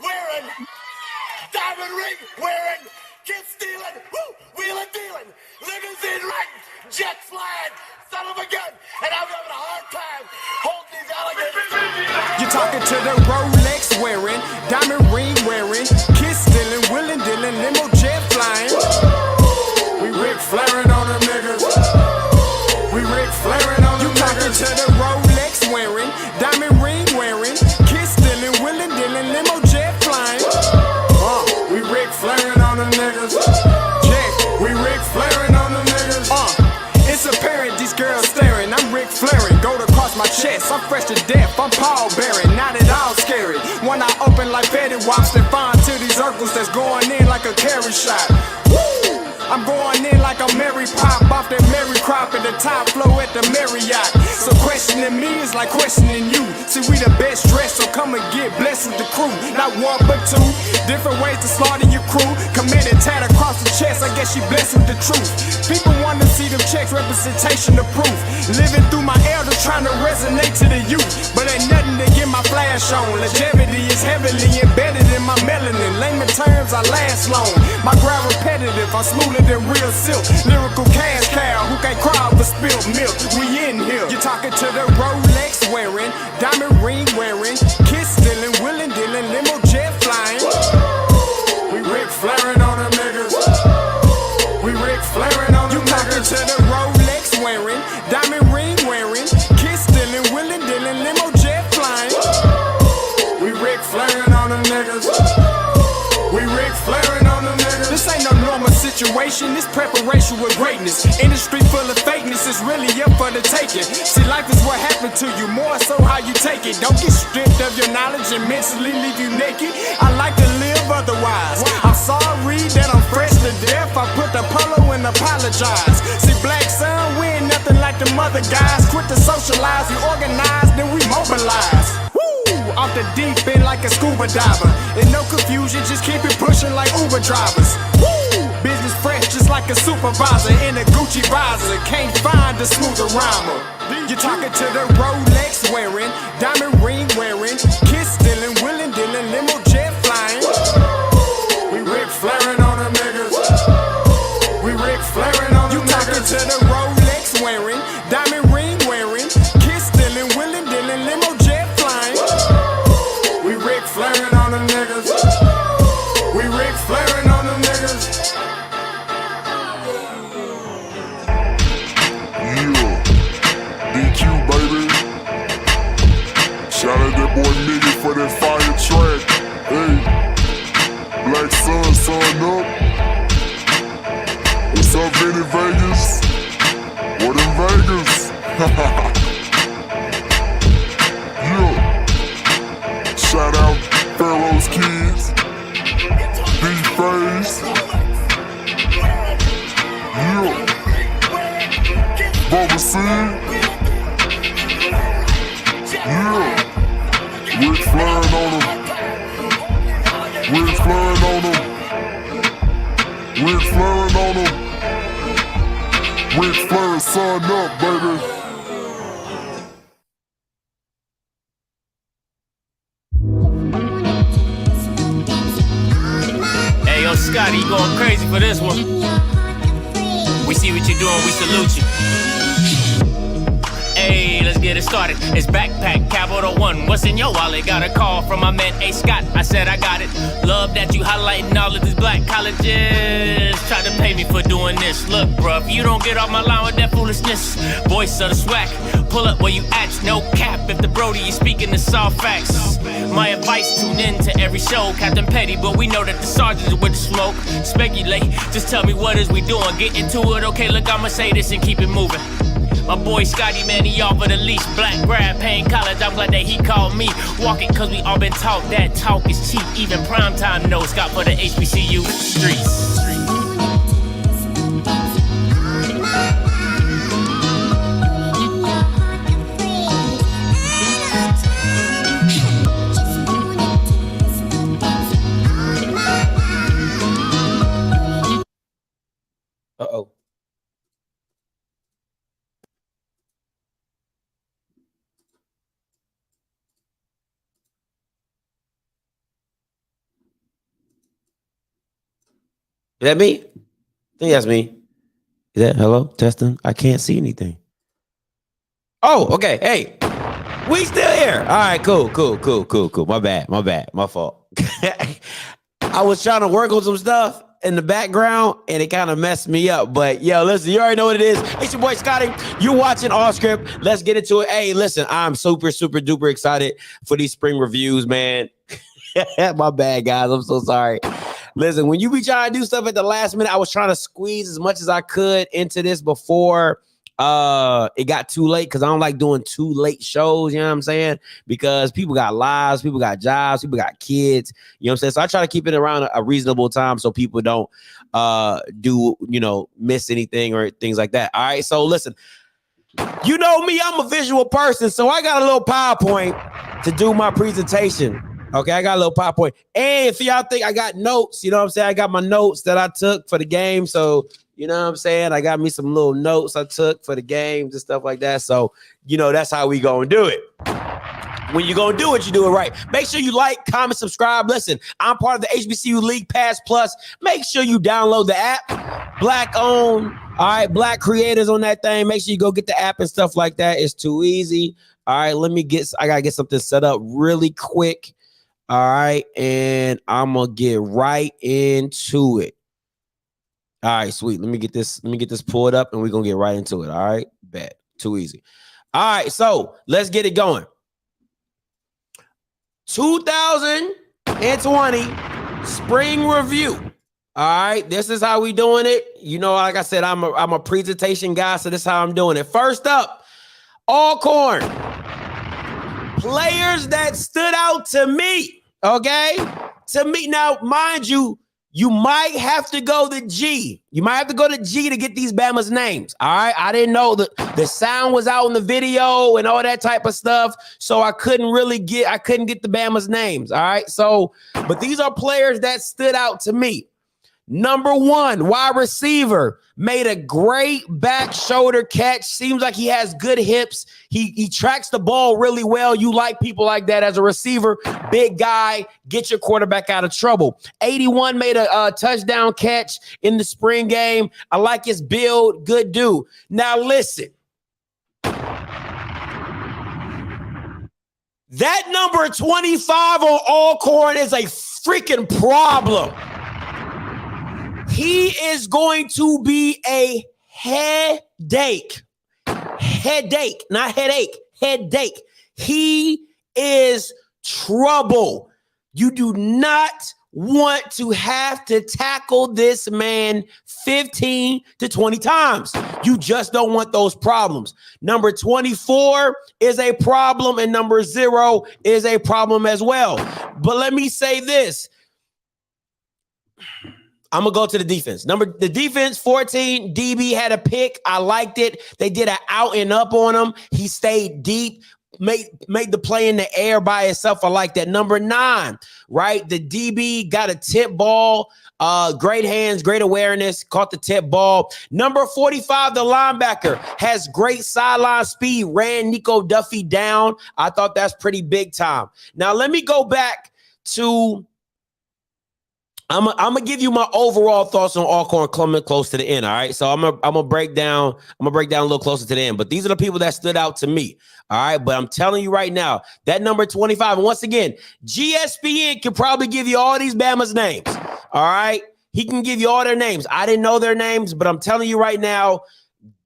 wearing, diamond ring wearing, kiss stealing, wheeling dealing, limousine riding, jet flying, son of a gun, and I'm having a hard time holding these alligators. You're talking to the Rolex wearing, diamond ring wearing, kiss stealing, wheeling dealing, limo jet flying. We Ric Flairing on them niggas. We Ric Flairing on them niggas. You talking to the Rolex wearing, diamond ring wearing, kiss stealing, wheeling dealing, limo jet flying. We Ric Flairing on them niggas. Jack, we Ric Flairing on them niggas. It's apparent these girls staring. I'm Ric Flairing, gold across my chest. I'm fresh to death, I'm Paul Bearing, not at all scary. When I open like Betty Wops, then find to these Urkels that's going in like a carry shot. Woo! I'm going in like a Mary Pop off that Mary Crop at the top flow at the Marriott. So questioning me is like questioning you. See, we the best dressed, so come and get blessed with the crew. Not one but two, different ways to slaughter your crew. Committed tat across the chest, I guess she blessed with the truth. People want to see them checks, representation of proof. Living through my elders trying to resonate to the youth. But ain't nothing to get my flash on. Longevity is heavily embedded in my melanin. Layman terms, I last long. My grind repetitive, I'm smoother than real silk. Lyrical cash cow who can't cry over spilled milk. We in here. You're talking to the Rolex wearing, diamond ring wearing, kiss stealing, wheeling dealing, limo jet flying. We Ric Flairing on them niggas. We Ric Flairing on them niggas. You talking to the Rolex wearing, diamond ring wearing, kiss stealing, wheeling dealing, limo jet flying. We Ric Flairing on them niggas. We Ric Flairing on them niggas. This ain't no normal situation, this preparation with greatness. Industry full of fakeness is really up for the taking. See, life is what happened to you, more so how you take it. Don't get stripped of your knowledge and mentally leave you naked. I like to live otherwise. I'm sorry that I'm fresh to death. I put the polo and apologize. See, black son, we ain't nothing like the mother guys. Quit to socialize, we organize, then we mobilize. Off the deep end like a scuba diver. And no confusion, just keep it pushing like Uber drivers. Woo! Business fresh just like a supervisor in a Gucci visor. Can't find a smoother rhymer. You're talking to the Rolex wearing, diamond ring wearing, kiss stealing, wheeling dealing, limo jet flying. We Ric Flairing on them niggas. We Ric Flairing on them niggas. You talking to the Rolex wearing, diamond ring wearing, kiss stealing, wheeling dealing, limo jet flying. We Ric Flairing on them niggas. We Ric Flairing on them niggas. Yeah, DQ baby. Shout out that boy Nigga for that fire track. Hey, Black Sun, sun up. What's up, Vinny Vegas? What in Vegas? Yeah. Shout out Pharaoh's Kids, D-Phase, yeah, Bubba C, yeah, Ric Flairing on them, Ric Flairing on them, Ric Flairing on them, Ric Flairing, son up, baby. Scotty, you going crazy for this one. We see what you're doing, we salute you. Hey, let's get it started. It's backpack, capital one. What's in your wallet? Got a call from my man A. Scott. I said I got it. Love that you highlighting all of these black colleges. Try to pay me for doing this. Look, bruh, if you don't get off my line with that foolishness, voice of the Swac, pull up where you at, no cap. If the Brody is speaking the soft facts. My advice, tune in to every show. Captain Petty, but we know that the sergeant is with the smoke. Speculate, just tell me what is we doing. Get into it, okay, look, I'ma say this and keep it moving. My boy Scotty, man, he offered the leash. Black grad, paying college, I'm glad that he called me. Walk it, cause we all been taught that talk is cheap. Even primetime knows Scott for the HBCU streets. Uh-oh. that me? I think that's me. Is that hello? Testing? I can't see anything. Oh, okay. Hey, we still here. All right, cool. My bad. My fault. I was trying to work on some stuff in the background and it kind of messed me up. But yo, listen, you already know what it is. It's your boy Scotty. You're watching Offscript. Let's get into it. Hey, listen, I'm super duper excited for these spring reviews, man. My bad, guys. I'm so sorry. Listen, when you be trying to do stuff at the last minute, I was trying to squeeze as much as I could into this before it got too late, because I don't like doing too late shows, you know what I'm saying? Because people got lives, people got jobs, people got kids, you know what I'm saying? So I try to keep it around a reasonable time so people don't miss anything or things like that. All right, so listen, you know me, I'm a visual person, so I got a little PowerPoint to do my presentation. Okay, I got a little PowerPoint. And if y'all think I got notes, you know what I'm saying? I got my notes that I took for the game. So, you know what I'm saying? I got me some little notes I took for the games and stuff like that. So, you know, that's how we gonna do it. When you gonna do it, you do it right. Make sure you like, comment, subscribe. Listen, I'm part of the HBCU League Pass Plus. Make sure you download the app. Black owned, all right, black creators on that thing. Make sure you go get the app and stuff like that. It's too easy. All right, I gotta get something set up really quick. All right, and I'm gonna get right into it. All right, sweet. Let me get this pulled up and we're gonna get right into it. All right, bet. Too easy. All right, so let's get it going. 2020 spring review. All right, this is how we doing it. You know, like I said, I'm a presentation guy, so this is how I'm doing it. First up, Alcorn. Players that stood out to me, okay? To me, now, mind you, you might have to go to G. You might have to go to G to get these Bama's names, all right? I didn't know the sound was out in the video and all that type of stuff, so I couldn't get the Bama's names, all right? So, but these are players that stood out to me. Number one, wide receiver, made a great back shoulder catch. Seems like he has good hips. He tracks the ball really well. You like people like that as a receiver. Big guy, get your quarterback out of trouble. 81 made a touchdown catch in the spring game. I like his build. Good dude. Now listen. That number 25 on Alcorn is a freaking problem. He is going to be a headache. Headache, not headache. Headache. He is trouble. You do not want to have to tackle this man 15 to 20 times. You just don't want those problems. Number 24 is a problem, and number 0 is a problem as well. But let me say this. I'm going to go to the defense. The defense, 14, DB had a pick. I liked it. They did an out and up on him. He stayed deep, made the play in the air by itself. I like that. Number 9, right? The DB got a tip ball. Great hands, great awareness, caught the tip ball. Number 45, the linebacker, has great sideline speed, ran Nico Duffy down. I thought that's pretty big time. Now, let me go back to... I'm gonna give you my overall thoughts on Alcorn coming close to the end. All right, so I'm gonna break down a little closer to the end. But these are the people that stood out to me. All right, but I'm telling you right now, that number 25. And once again, GSPN can probably give you all these Bama's names. All right, he can give you all their names. I didn't know their names, but I'm telling you right now,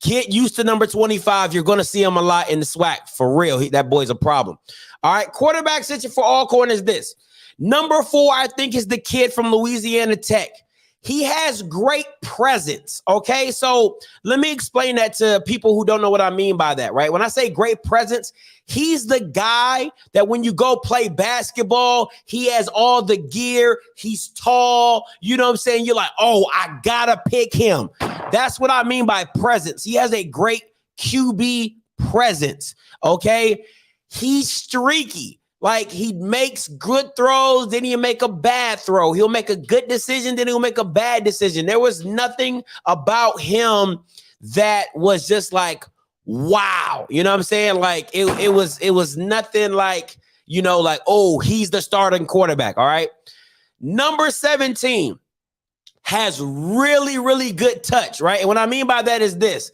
get used to number 25. You're gonna see him a lot in the Swac for real. That boy's a problem. All right, quarterback situation for Alcorn is this. Number 4, I think, is the kid from Louisiana Tech. He has great presence, okay? So let me explain that to people who don't know what I mean by that, right? When I say great presence, he's the guy that when you go play basketball, he has all the gear, he's tall, you know what I'm saying? You're like, oh, I gotta pick him. That's what I mean by presence. He has a great QB presence, okay? He's streaky. Like, he makes good throws, then he'll make a bad throw. He'll make a good decision, then he'll make a bad decision. There was nothing about him that was just like, wow. You know what I'm saying? Like, it was nothing like, you know, like, oh, he's the starting quarterback, all right? Number 17, has really, really good touch, right? And what I mean by that is this.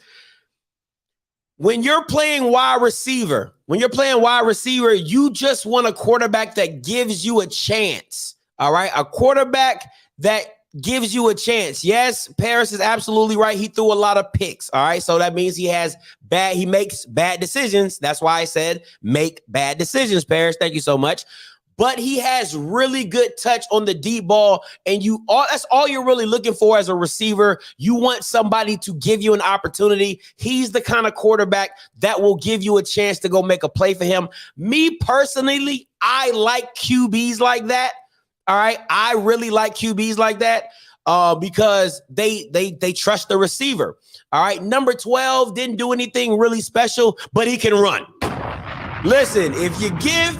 When you're playing wide receiver, you just want a quarterback that gives you a chance, all right? A quarterback that gives you a chance. Yes, Paris is absolutely right. He threw a lot of picks, all right? So that means he makes bad decisions. That's why I said make bad decisions, Paris. Thank you so much. But he has really good touch on the deep ball, and that's all you're really looking for as a receiver. You want somebody to give you an opportunity. He's the kind of quarterback that will give you a chance to go make a play for him. Me personally, I like QBs like that. All right, I really like QBs like that because they trust the receiver. All right, number 12 didn't do anything really special, but he can run. Listen, if you give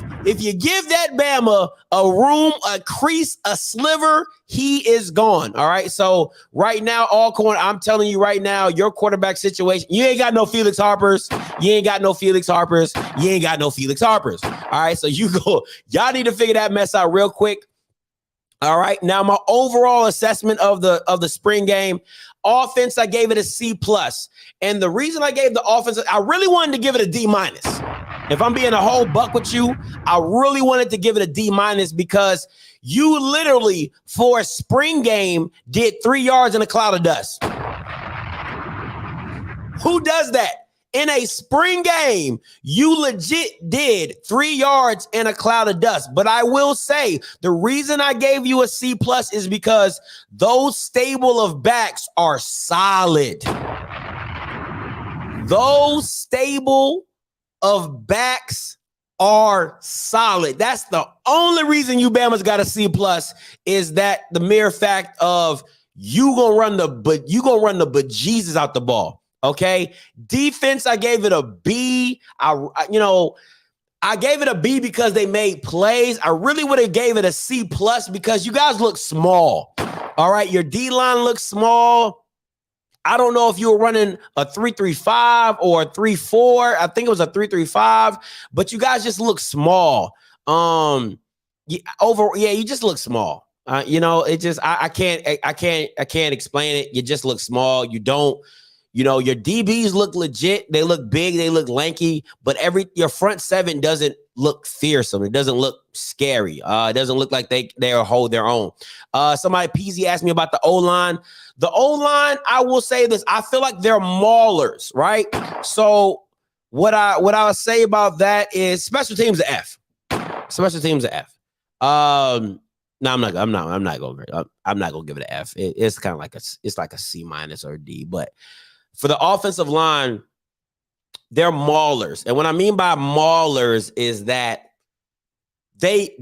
that Bama a room, a crease, a sliver, he is gone. All right. So right now, Alcorn, I'm telling you right now, your quarterback situation, you ain't got no Felix Harpers. All right. So y'all need to figure that mess out real quick. All right. Now, my overall assessment of the spring game, offense, I gave it a C+. And the reason I gave the offense, I really wanted to give it a D-. If I'm being a whole buck with you, I really wanted to give it a D- because you literally, for a spring game, did 3 yards in a cloud of dust. Who does that? In a spring game, you legit did 3 yards in a cloud of dust. But I will say the reason I gave you a C+ is because those stable of backs are solid. Those stable of backs are solid. That's the only reason you Bama's got a C+ is that the mere fact of you gonna run the bejesus out the ball. Okay, defense, I gave it a B. I gave it a B because they made plays. I really would have gave it a C+ because you guys look small. All right, your D-line looks small. I don't know if you were running a 3-3-5 or a 3-4. I think it was a 3-3-5, but you guys just look small. You just look small. It just I can't explain it. You just look small. You don't. Your DBs look legit. They look big. They look lanky. But your front seven doesn't look fearsome. It doesn't look scary. It doesn't look like they hold their own. Somebody, PZ, asked me about the O-line. The O-line, I will say this. I feel like they're maulers, right? So what I would say about that is special teams are F. Special teams are F. No, I'm not gonna give it an F. It's kind of like a C- or a D. But for the offensive line, they're maulers. And what I mean by maulers is that they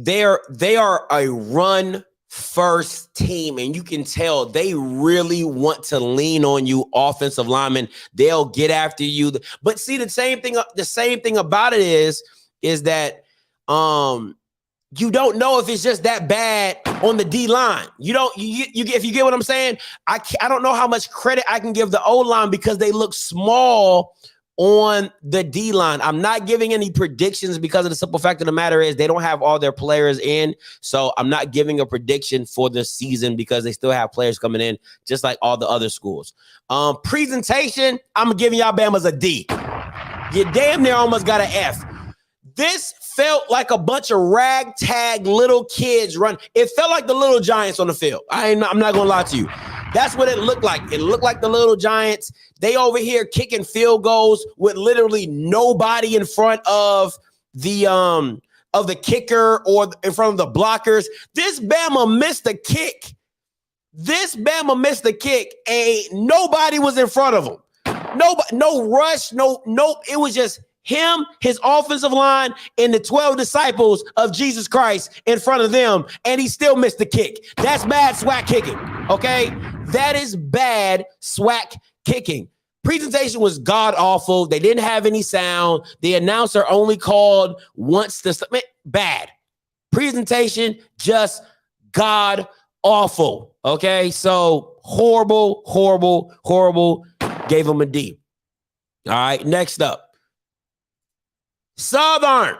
are a run first team, and you can tell they really want to lean on you, offensive linemen. They'll get after you. But see, the same thing about it is that you don't know if it's just that bad on the D line. If you get what I'm saying, I don't know how much credit I can give the O line because they look small on the D line. I'm not giving any predictions because of the simple fact of the matter is they don't have all their players in. So I'm not giving a prediction for the season because they still have players coming in, just like all the other schools. Presentation, I'm giving y'all Bama's a D. You damn near almost got an F. This felt like a bunch of ragtag little kids run. It felt like the Little Giants on the field. I'm not going to lie to you. That's what it looked like. It looked like the Little Giants. They over here kicking field goals with literally nobody in front of the kicker or in front of the blockers. This Bama missed the kick. And nobody was in front of him. No rush, no. It was just him, his offensive line, and the 12 disciples of Jesus Christ in front of them, and he still missed the kick. That's bad Swac kicking, okay? That is bad Swac kicking. Presentation was god-awful. They didn't have any sound. The announcer only called once. Bad. Presentation, just god-awful, okay? So horrible. Gave him a D. All right, next up. Southern.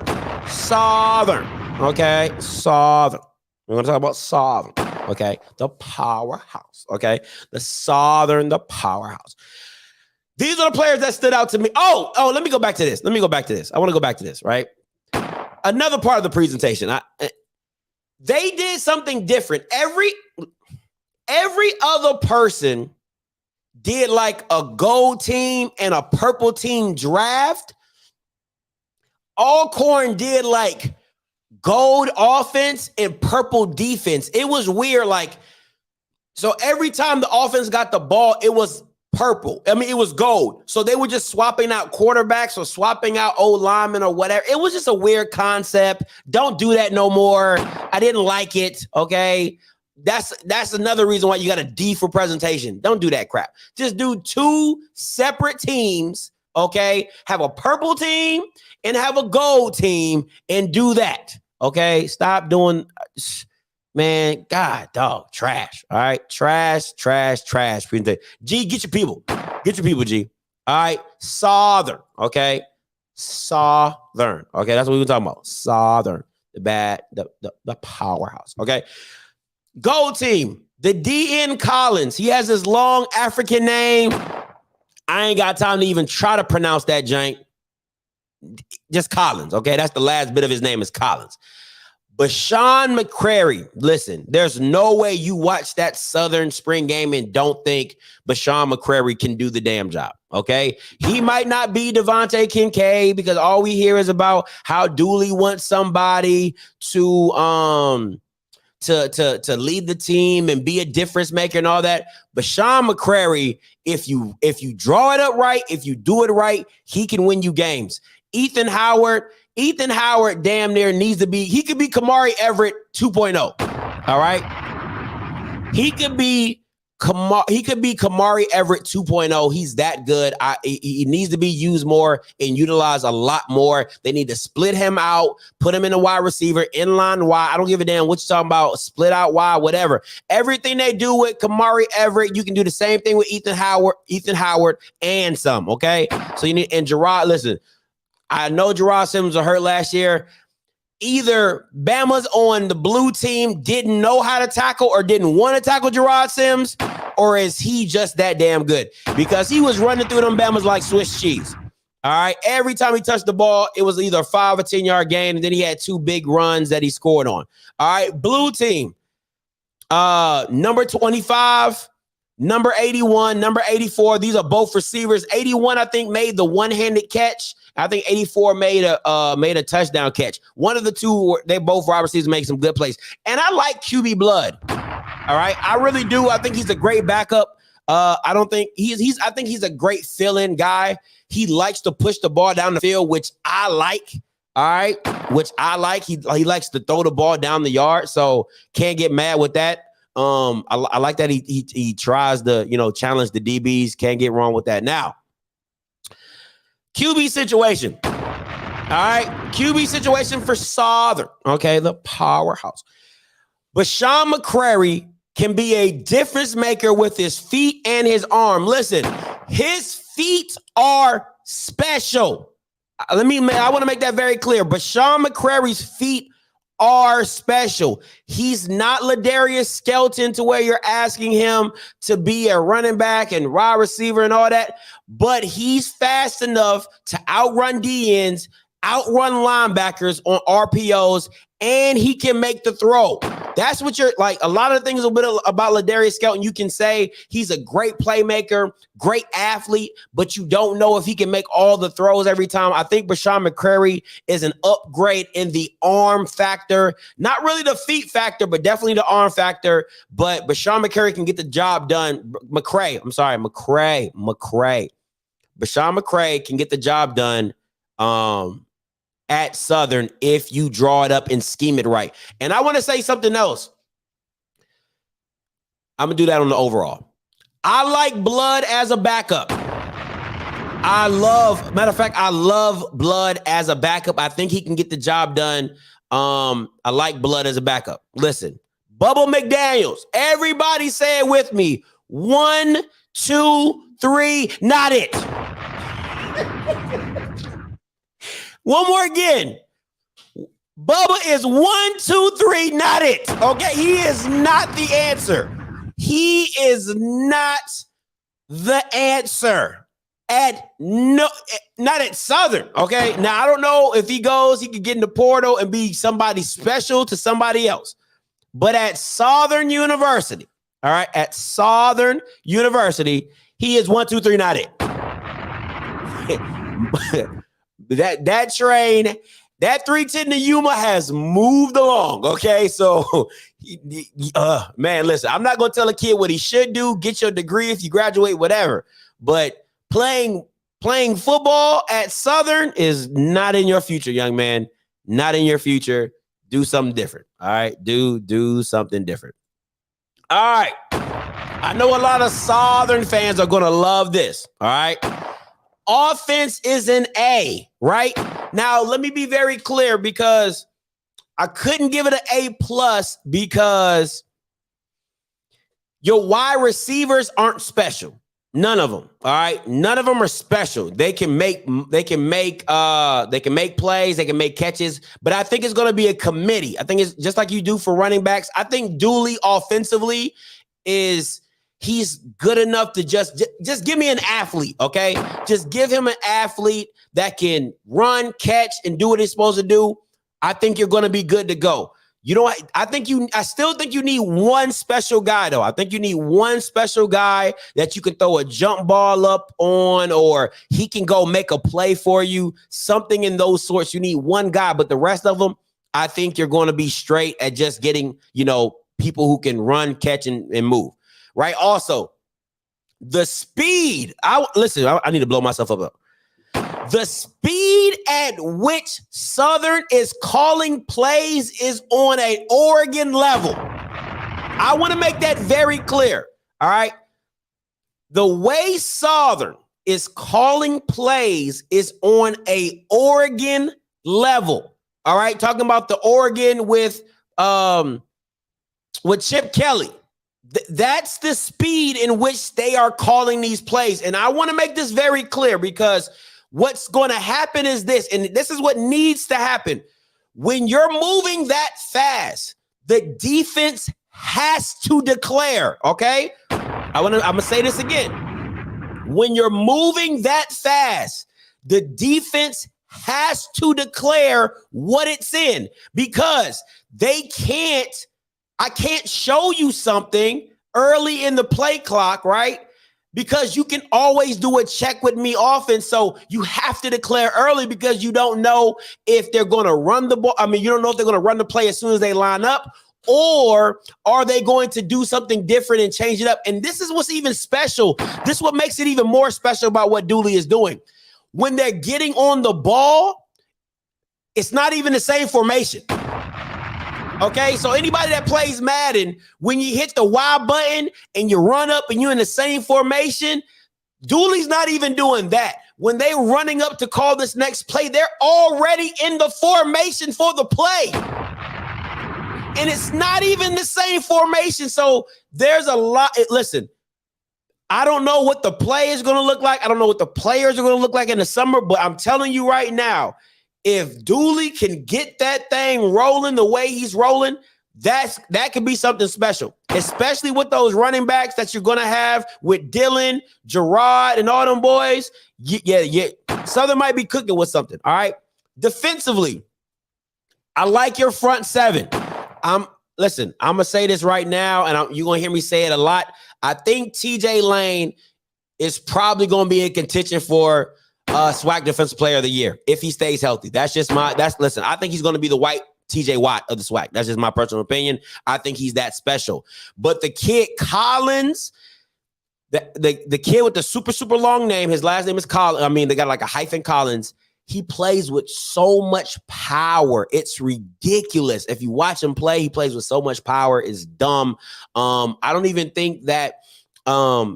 Okay, Southern. We're going to talk about Southern. Okay, the powerhouse. Okay, the Southern, the powerhouse. These are the players that stood out to me. Oh, let me go back to this. I want to go back to this, right? Another part of the presentation. They did something different. Every other person did like a gold team and a purple team draft. Alcorn did like gold offense and purple defense. It was weird. Like, so every time the offense got the ball, it was purple. I mean, it was gold. So they were just swapping out quarterbacks or swapping out old linemen or whatever. It was just a weird concept. Don't do that no more. I didn't like it. Okay. That's another reason why you got a D for presentation. Don't do that crap. Just do two separate teams. Okay. Have a purple team and have a gold team and do that. Okay. Stop doing, man. God, dog, trash. All right. Trash. G, get your people. G. All right. Southern. Okay. Southern. Okay. That's what we were talking about. Southern. The powerhouse. Okay. Gold team. The DN Collins. He has this long African name. I ain't got time to even try to pronounce that jank. Just Collins, okay? That's the last bit of his name is Collins. But Sean Mccrary, listen, there's no way you watch that Southern spring game and don't think Bashawn McCrary can do the damn job, okay? He might not be Devontae Kincaid because all we hear is about how Dooley wants somebody to lead the team and be a difference maker and all that. But Sean McCrary, if you draw it up right, if you do it right, he can win you games. Ethan Howard damn near needs to be, he could be Kamari Everett 2.0. All right. He could be Kamari Everett 2.0. He's that good. He needs to be used more and utilized a lot more. They need to split him out, put him in a wide receiver, inline wide. I don't give a damn what you're talking about. Split out wide, whatever. Everything they do with Kamari Everett, you can do the same thing with Ethan Howard and some, okay? So you need, and Gerard, listen, I know Gerard Simmons was hurt last year. Either Bama's on the blue team didn't know how to tackle or didn't want to tackle Gerard Sims, or is he just that damn good? Because he was running through them Bama's like Swiss cheese. All right. Every time he touched the ball, it was either a 5 or 10 yard gain, and then he had 2 big runs that he scored on. All right. Blue team. Number 25, number 81, number 84. These are both receivers. 81, I think, made the one-handed catch. I think 84 made a touchdown catch. One of the two, they both wide receivers make some good plays. And I like QB Blood. All right. I really do. I think he's a great backup. I think he's a great fill-in guy. He likes to push the ball down the field, which I like. All right. Which I like. He likes to throw the ball down the yard. So can't get mad with that. I like that he tries to, challenge the DBs. Can't get wrong with that. Now, QB situation. All right. QB situation for Southern. Okay. The powerhouse. Bashawn McCrary can be a difference maker with his feet and his arm. Listen, his feet are special. I want to make that very clear. Bashawn McCrary's feet are special. He's not Ladarius Skelton to where you're asking him to be a running back and wide receiver and all that, but he's fast enough to outrun DNs, outrun linebackers on RPOs, and he can make the throw. That's what you're like. A lot of things about Ladarius Skelton, you can say he's a great playmaker, great athlete, but you don't know if he can make all the throws every time. I think Bashawn McCrary is an upgrade in the arm factor. Not really the feet factor, but definitely the arm factor. But Bashawn McCrary can get the job done. McCray. Bashawn McCray can get the job done at Southern if you draw it up and scheme it right. And I want to say something else. I'm going to do that on the overall. I like Blood as a backup. I love Blood as a backup. I think he can get the job done. I like Blood as a backup. Listen, Bubba McDaniels. Everybody say it with me. 1, 2, 3, not it. One more again. Bubba is 1, 2, 3, not it. Okay, he is not the answer. He is not the answer not at Southern. Okay, now I don't know if he could get in the portal and be somebody special to somebody else, but at Southern University, all right, at Southern University, he is 1, 2, 3, not it. that train. That 310 to Yuma has moved along, okay? So, man, listen, I'm not going to tell a kid what he should do. Get your degree if you graduate, whatever. But playing football at Southern is not in your future, young man. Not in your future. Do something different, all right? Do something different. All right. I know a lot of Southern fans are going to love this, all right? Offense is an A, right? Now, let me be very clear because I couldn't give it an A+ because your wide receivers aren't special. None of them. All right. None of them are special. They can make plays, they can make catches, but I think it's going to be a committee. I think it's just like you do for running backs. I think Dooley offensively he's good enough to just give me an athlete, okay? Just give him an athlete that can run, catch, and do what he's supposed to do. I think you're going to be good to go. You know what? I still think you need one special guy, though. I think you need one special guy that you can throw a jump ball up on, or he can go make a play for you, something in those sorts. You need one guy, but the rest of them, I think you're going to be straight at just getting, people who can run, catch, and move. Right. Also, the speed. I need to blow myself up. The speed at which Southern is calling plays is on an Oregon level. I want to make that very clear. All right. The way Southern is calling plays is on a Oregon level. All right. Talking about the Oregon with Chip Kelly. That's the speed in which they are calling these plays. And I want to make this very clear because what's going to happen is this, and this is what needs to happen. When you're moving that fast, the defense has to declare, okay? I'm going to say this again. When you're moving that fast, the defense has to declare what it's in because I can't show you something early in the play clock, right? Because you can always do a check with me offense. So you have to declare early because you don't know if they're going to run the ball. I mean, you don't know if they're going to run the play as soon as they line up, or are they going to do something different and change it up? And this is what's even special. This is what makes it even more special about what Dooley is doing. When they're getting on the ball, it's not even the same formation. Okay, so anybody that plays Madden, when you hit the Y button and you run up and you're in the same formation, Dooley's not even doing that. When they're running up to call this next play, they're already in the formation for the play. And it's not even the same formation. So there's a lot. Listen, I don't know what the play is going to look like. I don't know what the players are going to look like in the summer, but I'm telling you right now, if Dooley can get that thing rolling the way he's rolling, that could be something special, especially with those running backs that you're going to have with Dylan, Gerard, and all them boys. Yeah. Southern might be cooking with something, all right? Defensively, I like your front seven. Listen, I'm going to say this right now, and you're going to hear me say it a lot. I think TJ Lane is probably going to be in contention for Swac Defensive Player of the Year if he stays healthy. Listen, I think he's going to be the white TJ Watt of the Swac. That's just my personal opinion. I think he's that special. But the kid Collins, the kid with the super long name, his last name is Collins. I mean, they got like a hyphen Collins. He plays with so much power. It's ridiculous. If you watch him play, he plays with so much power. It's dumb. I don't even think that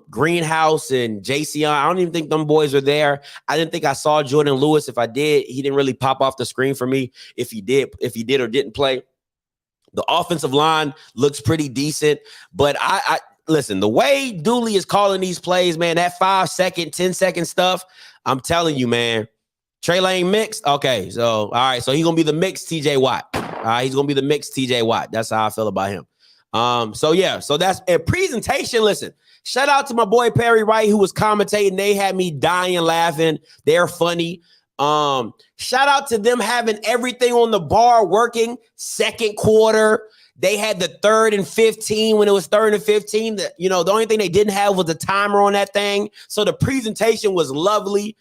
Greenhouse and JC, I don't even think them boys are there. I didn't think I saw Jordan Lewis. If I did, he didn't really pop off the screen for me. If he did or didn't play. The offensive line looks pretty decent, but I listen, the way Dooley is calling these plays, man, that 5 second, 10 second stuff, I'm telling you, man, Trey Lane mixed. Okay, so all right, so he's gonna be the mixed TJ Watt. All right, he's gonna be the mixed TJ Watt. That's how I feel about him. So yeah, so that's a presentation. Listen, shout out to my boy Perry Wright who was commentating. They had me dying laughing. They're funny. Shout out to them having everything on the bar working. Second quarter, they had the 3rd and 15 when it was 3rd and 15. The only thing they didn't have was a timer on that thing. So the presentation was lovely.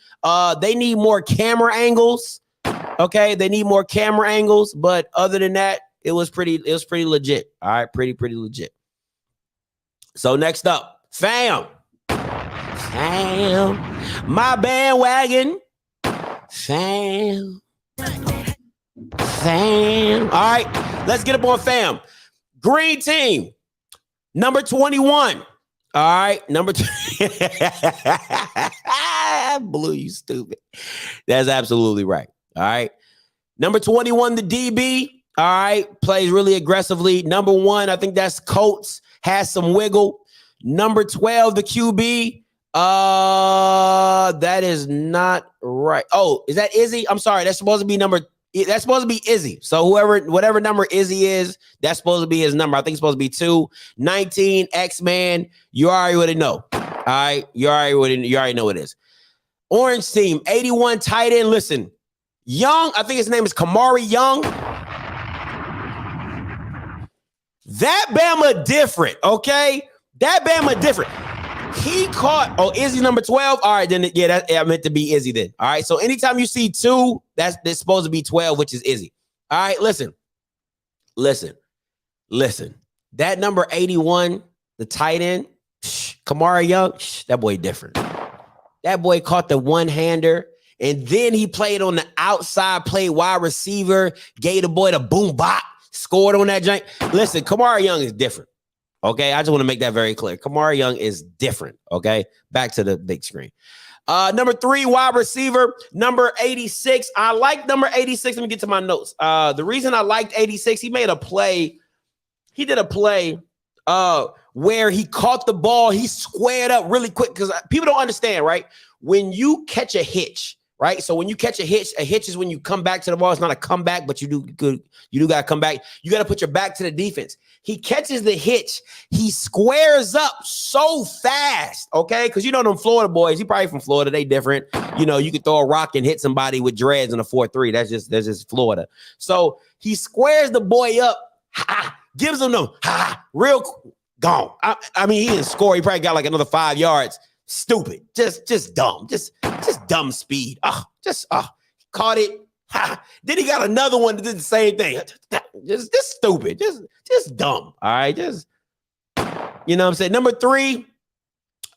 They need more camera angles. Okay, they need more camera angles, but other than that, it was pretty legit. All right, pretty legit. So next up, fam, my bandwagon. Fam. All right, let's get up on fam. Green team, number 21. All right, number two. Blue, you stupid. That's absolutely right. All right. Number 21, the DB. All right, plays really aggressively. Number 1, I think that's Coates, has some wiggle. Number 12, the QB. That is not right. Oh, is that Izzy? I'm sorry. That's supposed to be Izzy. So whatever number Izzy is, that's supposed to be his number. I think it's supposed to be 2. 19, X-Man. You already know. All right. You already know what it is. Orange team, 81 tight end. Listen, Young, I think his name is Kamari Young. That Bama different, okay? That Bama different. He caught, Izzy number 12. All right, then, yeah, I meant to be Izzy then. All right, so anytime you see 2, that's supposed to be 12, which is Izzy. All right, listen. That number 81, the tight end, Kamari Young, that boy different. That boy caught the one-hander, and then he played on the outside, played wide receiver, gave the boy the boom bop, scored on that joint. Listen, Kamari Young is different. Okay, I just want to make that very clear. Kamari Young is different. Okay, back to the big screen. Number 3, wide receiver, number 86. I like number 86. Let me get to my notes. The reason I liked 86, he made a play. He did a play where he caught the ball. He squared up really quick because people don't understand, right? When you catch a hitch, right? So when you catch a hitch is when you come back to the ball. It's not a comeback, but you do got to come back. You got to put your back to the defense. He catches the hitch. He squares up so fast, okay? Because you know them Florida boys. He probably from Florida. They different. You know, you could throw a rock and hit somebody with dreads in a 4-3. That's just Florida. So he squares the boy up, gives him them, real gone. I mean, he didn't score. He probably got like another 5 yards. Stupid. Just dumb. Just dumb speed. Caught it. Then he got another one that did the same thing. Just stupid. Just dumb. All right. Just, you know what I'm saying? Number 3.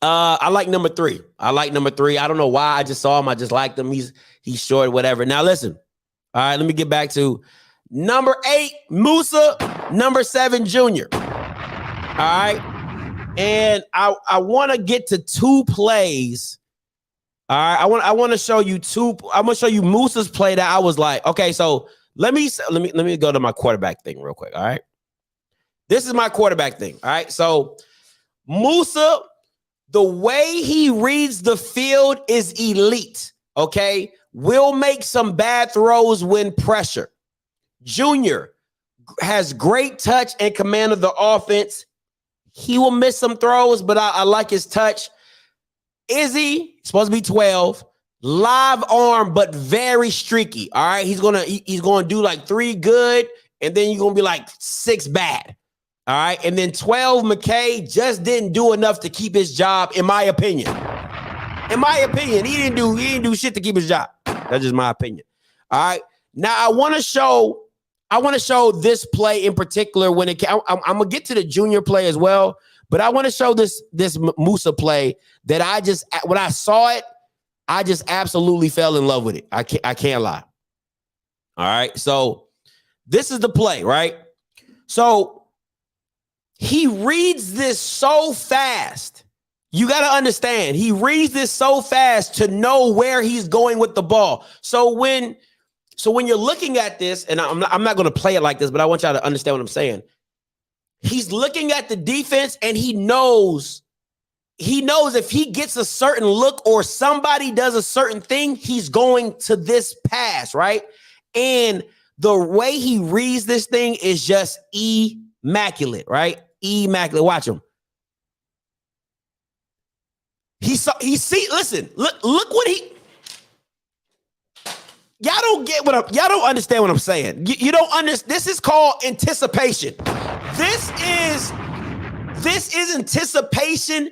I like number 3. I don't know why. I just saw him. I just liked him. He's short, whatever. Now listen. All right, let me get back to number 8, Musa, number 7, Junior. All right. And I want to get to 2 plays. All right, I want to show you 2. I'm gonna show you Musa's play that I was like, okay, so let me go to my quarterback thing real quick. All right, this is my quarterback thing. All right, so Musa, the way he reads the field is elite. Okay, will make some bad throws when pressure. Junior has great touch and command of the offense. He will miss some throws, but I like his touch. Izzy, supposed to be 12, live arm, but very streaky. All right, he's gonna do like 3 good, and then you're gonna be like 6 bad. All right, and then 12, McKay just didn't do enough to keep his job, in my opinion. In my opinion, he didn't do shit to keep his job. That's just my opinion. All right, now I want to show this play in particular when it. I'm gonna get to the junior play as well. But I want to show this Musa play that when I saw it, I just absolutely fell in love with it. I can't lie. All right. So this is the play, right? So he reads this so fast. You got to understand. He reads this so fast to know where he's going with the ball. So when you're looking at this, and I'm not going to play it like this, but I want y'all to understand what I'm saying. He's looking at the defense and he knows he knows if he gets a certain look or somebody does a certain thing, he's going to this pass, right? And the way he reads this thing is just immaculate, right? Immaculate. Watch him. Listen, look what y'all don't understand what I'm saying. You don't understand. This is called anticipation. This is anticipation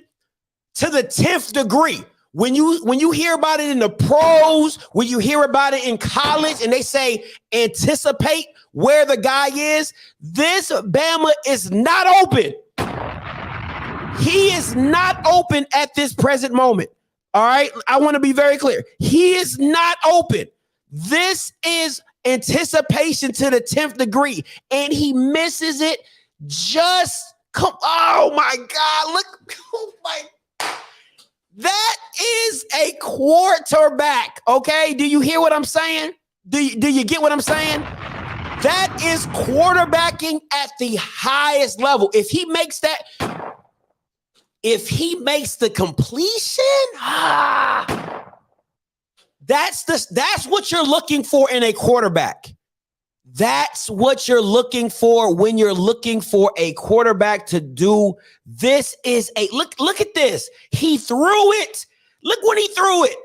to the 10th degree. When you hear about it in the pros, when you hear about it in college, and they say anticipate where the guy is, this Bama is not open. He is not open at this present moment. All right, I want to be very clear. He is not open. This is anticipation to the 10th degree, and he misses it. Oh my God! Look, oh my. That is a quarterback, okay? Do you hear what I'm saying? Do you get what I'm saying? That is quarterbacking at the highest level. If he makes the completion, that's what you're looking for in a quarterback. That's what you're looking for when you're looking for a quarterback to do. This is look at this. He threw it. Look when he threw it.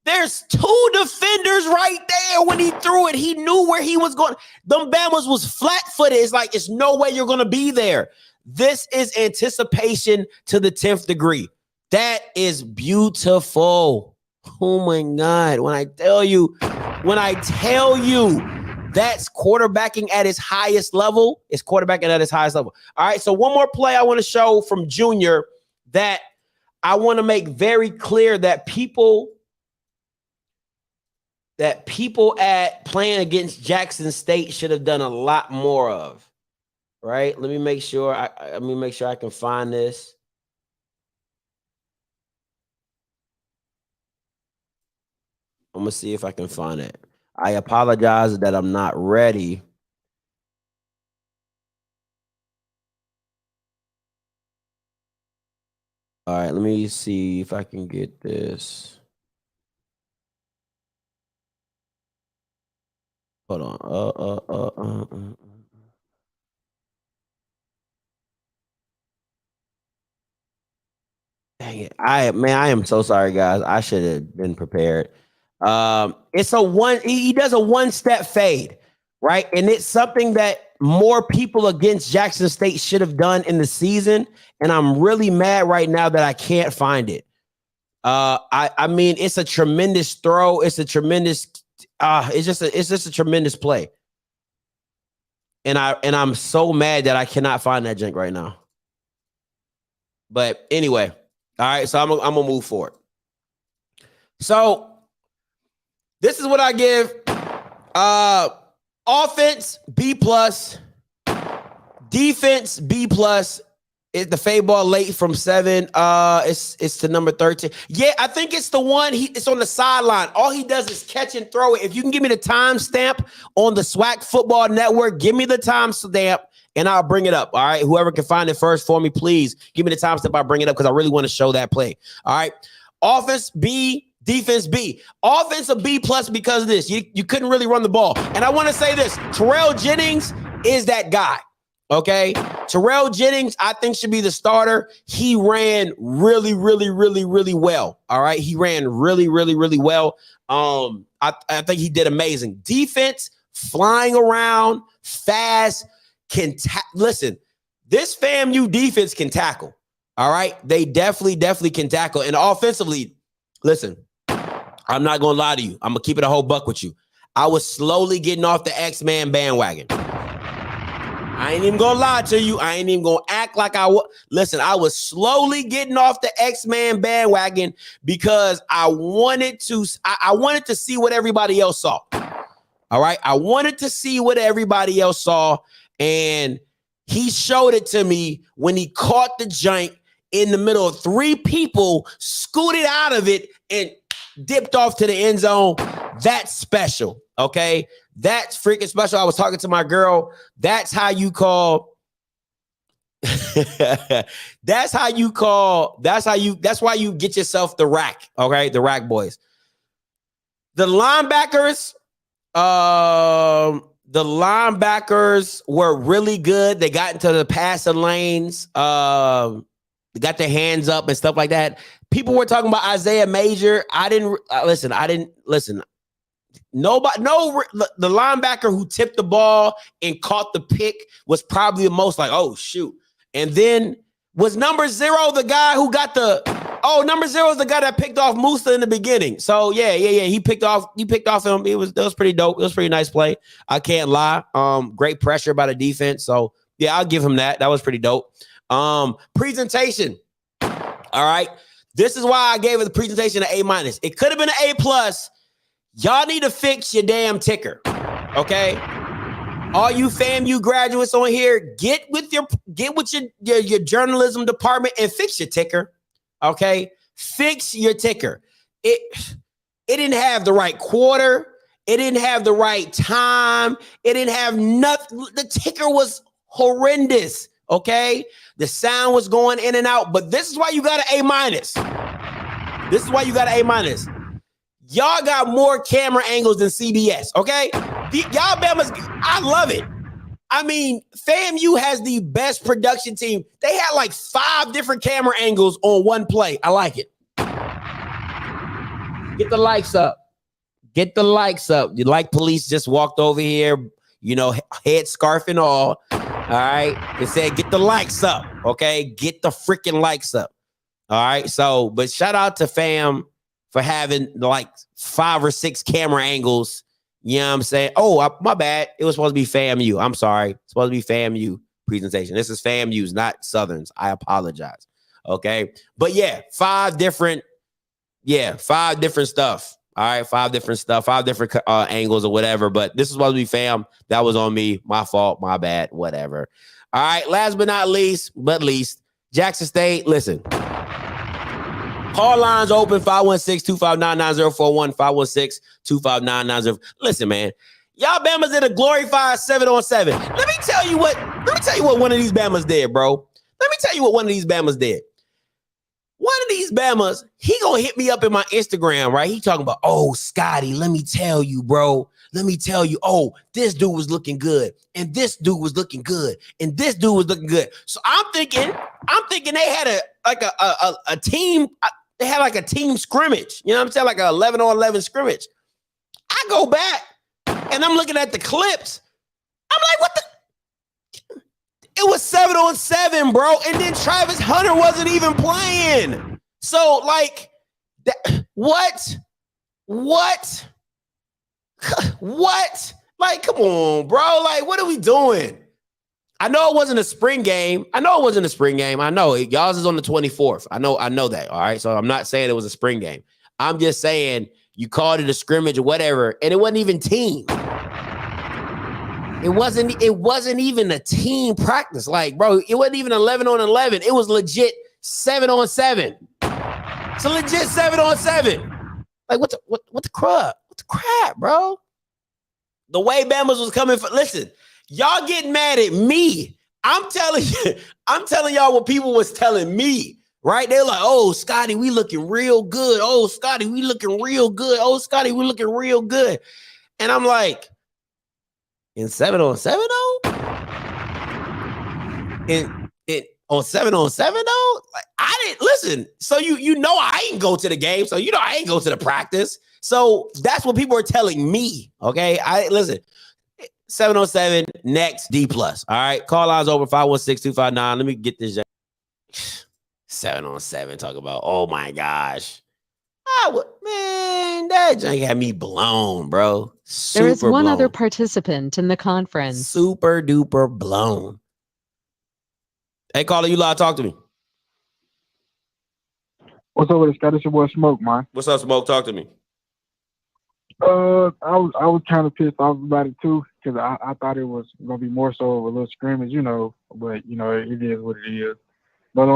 There's two defenders right there when he threw it. He knew where he was going. Them Bamas was flat-footed. It's like, it's no way you're going to be there. This is anticipation to the 10th degree. That is beautiful. Oh my God. When I tell you, that's quarterbacking at its highest level. It's quarterbacking at its highest level. All right, so one more play I want to show from Junior that I want to make very clear that people at playing against Jackson State should have done a lot more of. Right? Let me make sure I can find this. I'm gonna see if I can find it. I apologize that I'm not ready. All right, let me see if I can get this. Hold on. Dang it. I am so sorry, guys. I should have been prepared. It's he does a one-step fade, right? And it's something that more people against Jackson State should have done in the season. And I'm really mad right now that I can't find it. I mean, it's a tremendous throw. It's a tremendous, it's just a tremendous play. And I'm so mad that I cannot find that junk right now. But anyway, all right, so I'm gonna move forward. So this is what I give. Offense, B+. Defense, B+. The fade ball late from 7. It's to number 13. Yeah, I think it's the one. It's on the sideline. All he does is catch and throw it. If you can give me the timestamp on the Swac Football Network, give me the timestamp and I'll bring it up. All right. Whoever can find it first for me, please give me the timestamp. I'll bring it up because I really want to show that play. All right. Offense, B. Defense, B. Offense, a B+ because of this. You couldn't really run the ball. And I want to say this. Terrell Jennings is that guy. Okay. Terrell Jennings, I think, should be the starter. He ran really, really, really, really well. All right. He ran really, really, really well. I think he did amazing. Defense, flying around, fast, listen, this FAMU defense can tackle. All right. They definitely can tackle. And offensively, listen, I'm not going to lie to you. I'm going to keep it a whole buck with you. I was slowly getting off the X-Man bandwagon. I ain't even going to lie to you. I ain't even going to act like I was. Listen, I was slowly getting off the X-Man bandwagon because I wanted to see what everybody else saw. All right. I wanted to see what everybody else saw. And he showed it to me when he caught the joint in the middle of 3 people, scooted out of it, and dipped off to the end zone. That's special. Okay. That's freaking special. I was talking to my girl. That's how you call That's how you call. That's why you get yourself the rack. Okay, the rack boys. The linebackers. The linebackers were really good. They got into the passing lanes. They got their hands up and stuff like that. People were talking about Isaiah Major. I didn't listen. Nobody, the linebacker who tipped the ball and caught the pick was probably the most like, oh shoot. And then was number 0 the guy who got number 0 is the guy that picked off Musa in the beginning. So yeah. He picked off him. That was pretty dope. It was a pretty nice play. I can't lie. Great pressure by the defense. So yeah, I'll give him that. That was pretty dope. Presentation. All right. This is why I gave it the presentation an A-. It could have been an A+. Y'all need to fix your damn ticker. Okay. All you FAMU graduates on here, get with your journalism department and fix your ticker. Okay, fix your ticker. It didn't have the right quarter. It didn't have the right time. It didn't have nothing. The ticker was horrendous. Okay, the sound was going in and out. But this is why you got an A-. This is why you got an A-. Y'all got more camera angles than CBS. Okay, y'all Bama's. I love it. I mean, FAMU has the best production team. They had like 5 different camera angles on one play. I like it. Get the likes up. Get the likes up. You like police just walked over here, head scarf and all. All right. They said, get the likes up. Okay. Get the freaking likes up. All right. So, but shout out to FAM for having like 5 or 6 camera angles. You know what I'm saying? Oh, my bad. It was supposed to be FAMU. I'm sorry. It's supposed to be FAMU presentation. This is FAMU's, not Southern's. I apologize. Okay. But yeah, 5 different stuff. All right. 5 different stuff, 5 different angles or whatever. But this is supposed to be FAM. That was on me. My fault. My bad. Whatever. All right. Last but not least, Jackson State. Listen. Call lines open, 516-259-9041, 516-259-9041. Listen, man, y'all Bama's in a glorified 7-on-7. Let me tell you what one of these Bama's did, bro. Let me tell you what one of these Bama's did. One of these Bama's, he gonna hit me up in my Instagram, right? He talking about, oh, Scotty, let me tell you, bro. Let me tell you, oh, this dude was looking good, and this dude was looking good, and this dude was looking good. So I'm thinking they had a team. They had like a team scrimmage, you know what I'm saying? Like an 11-on-11 scrimmage. I go back and I'm looking at the clips. I'm like, what the? It was 7-on-7, bro. And then Travis Hunter wasn't even playing. So like, what? Like, come on, bro. Like, what are we doing? I know it wasn't a spring game. I know y'all's is on the 24th. I know that. All right. So I'm not saying it was a spring game. I'm just saying you called it a scrimmage or whatever, and it wasn't even team. It wasn't even a team practice. Like, bro, it wasn't even 11-on-11. It was legit 7-on-7. It's a legit 7-on-7. Like, what the crap? What the crap, bro? The way Bama's was coming for. Listen. Y'all getting mad at me. I'm telling y'all what people was telling me, right? They're like, oh, Scotty, we looking real good. Oh, Scotty, we looking real good. Oh, Scotty, we looking real good. And I'm like, in 7-on-7 though? On 7-on-7 though? Like, I didn't listen. So you know I ain't go to the game. So I ain't go to the practice. So that's what people are telling me. Okay. Listen. 7-on-7, next, D+. All right. Call lines over 516-259. Let me get this. 7-on-7. Talk about, oh my gosh. Man, that junk had me blown, bro. There is one other participant in the conference. Super duper blown. Hey, caller, you live. Talk to me. What's up with it, Scott? It's your boy Smoke, man. What's up, Smoke? Talk to me. I was kind of pissed off about it too, because I thought it was gonna be more so of a little scrimmage, but it is what it is. But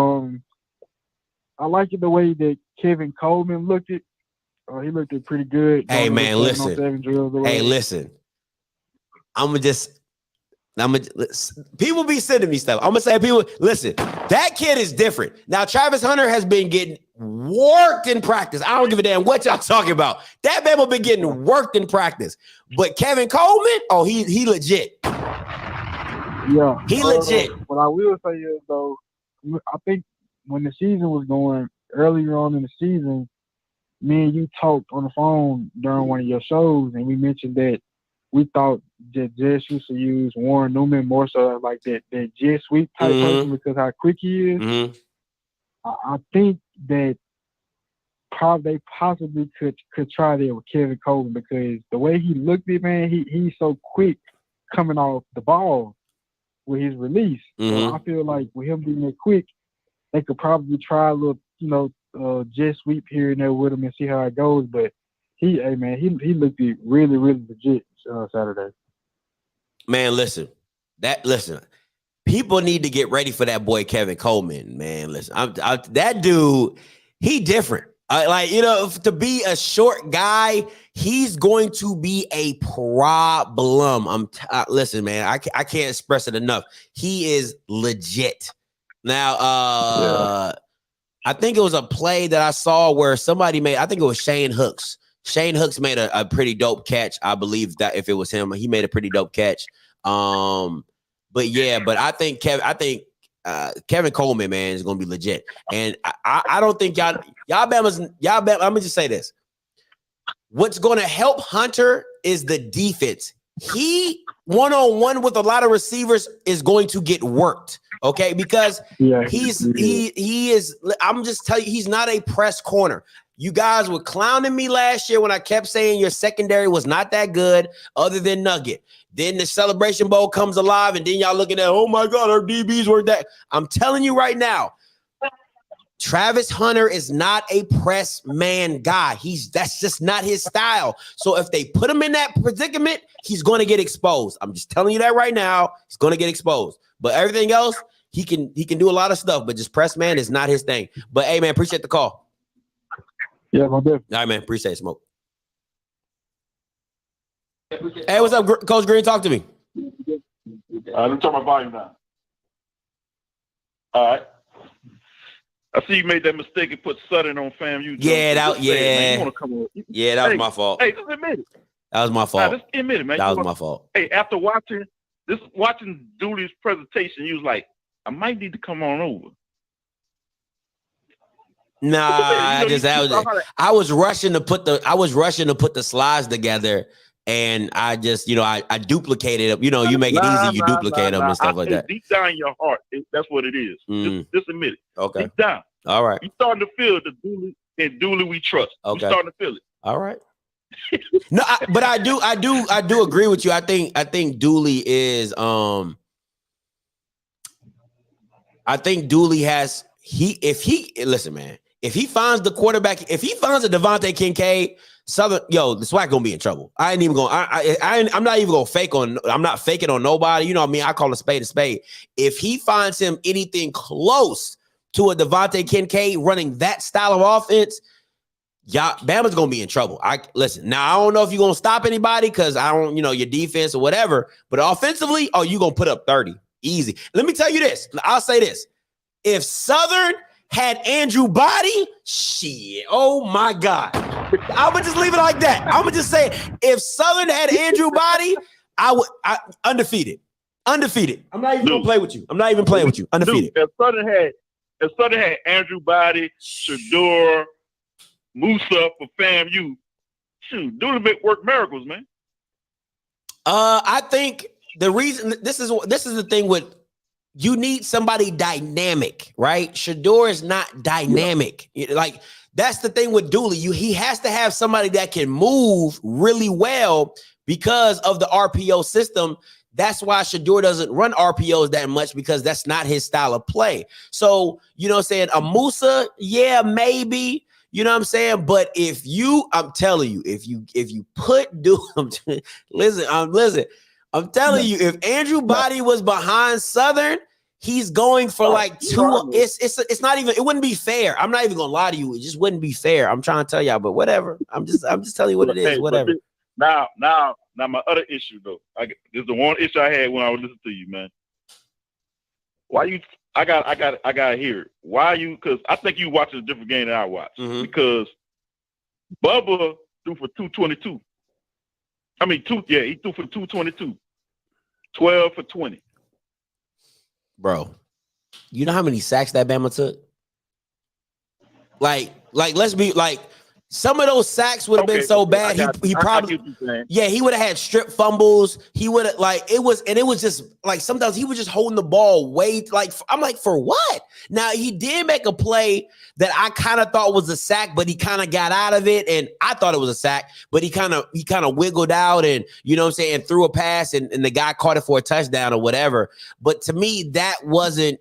I like it the way that Kevin Coleman looked it. He looked it pretty good. Hey man, listen. Hey, listen. People be sending me stuff. I'm gonna say, people, listen, that kid is different. Now, Travis Hunter has been getting worked in practice. I don't give a damn what y'all talking about. That man been getting worked in practice. But Kevin Coleman, oh, he legit. Yeah, he legit. What I will say is though, I think when the season was going earlier on in the season, me and you talked on the phone during one of your shows, and we mentioned that we thought that Jess used to use Warren Newman more so like that jet sweep type person because how quick he is. I think that they possibly could try that with Kevin Coleman because the way he looked at, man, he's so quick coming off the ball with his release. So I feel like with him being that quick, they could probably try a little, jet sweep here and there with him and see how it goes. But he looked really, really legit Saturday. Man, listen. People need to get ready for that boy Kevin Coleman. Man, listen. That dude, he different. To be a short guy, he's going to be a problem. Listen, man. I can't express it enough. He is legit. Now, I think it was a play that I saw where somebody made. I think it was Shane Hooks. Shane Hooks made a pretty dope catch. I believe that if it was him, he made a pretty dope catch. But I think Kevin Coleman, man, is gonna be legit. And I don't think y'all Bama's. I'm gonna just say this. What's gonna help Hunter is the defense. He one-on-one with a lot of receivers is going to get worked. Okay, because he is. I'm just telling you, he's not a press corner. You guys were clowning me last year when I kept saying your secondary was not that good other than Nugget. Then the Celebration Bowl comes alive, and then y'all looking at, oh my God, our DBs were that. I'm telling you right now, Travis Hunter is not a press man guy. That's just not his style. So if they put him in that predicament, he's going to get exposed. I'm just telling you that right now. He's going to get exposed. But everything else, he can do a lot of stuff, but just press man is not his thing. But hey, man, appreciate the call. Yeah, my bad. All right, man. Appreciate it, Smoke. Hey, what's up, Coach Green? Talk to me. Let me turn my volume down. All right. I see you made that mistake and put Sutton on FAMU. Yeah, that was my fault. Hey, just admit it. That was my fault. Just admit it, man. That was my fault. Hey, after watching Dooley's presentation, you was like, I might need to come on over. Nah, I was rushing to put the slides together, and I just, I duplicated them. You make it easy, you duplicate them and stuff like that. Deep down in your heart, that's what it is. Just admit it. Okay. Deep down. All right. You starting to feel the Dooley and Dooley we trust. Okay. You starting to feel it. All right. No, but I do agree with you. I think Dooley is I think Dooley has listen, man. If he finds the quarterback, if he finds a Devontae Kincaid, the Swac gonna be in trouble. I ain't even gonna. I'm not even gonna fake on. I'm not faking on nobody. You know what I mean? I call a spade a spade. If he finds him anything close to a Devontae Kincaid running that style of offense, Bama's gonna be in trouble. Listen. Now I don't know if you're gonna stop anybody because I don't, your defense or whatever. But offensively, you gonna put up 30 easy. Let me tell you this. I'll say this: if Southern had Andrew Body, shit, oh my God. I'm going to just leave it like that. I'm going to just say, if Southern had Andrew Body, I undefeated. Undefeated. I'm not even going to play with you. I'm not even playing with you. Undefeated. If Southern had Andrew Body, Shador, Musa for FAMU, shoot, Dooley work miracles, man. I think the reason, this is the thing with, you need somebody dynamic, right? Shador is not dynamic. Like, that's the thing with Dooley. He has to have somebody that can move really well because of the RPO system. That's why Shador doesn't run RPOs that much because that's not his style of play. So, a Musa, yeah, maybe, you know what I'm saying? But I'm telling you, if you put Dooley, listen, I'm telling you, if Andrew Body was behind Southern, he's going for like two. It's not even. It wouldn't be fair. I'm not even gonna lie to you. It just wouldn't be fair. I'm trying to tell y'all, but whatever. I'm just telling you what it is. Whatever. Now, my other issue though, this is the one issue I had when I was listening to you, man. Why you? I got to hear it. Why you? Because I think you watching a different game than I watch. Mm-hmm. Because Bubba threw for 222. I mean, he threw for 222. 12 for 20. Bro, you know how many sacks that Bama took? Like, let's be like, some of those sacks would have been so bad. He probably, he would have had strip fumbles. He would have it was just like sometimes he was just holding the ball way I'm like, for what? Now he did make a play that I kind of thought was a sack, but he kind of got out of it, and I thought it was a sack, but he kind of wiggled out, and you know what I'm saying, and threw a pass, and the guy caught it for a touchdown or whatever. But to me, that wasn't.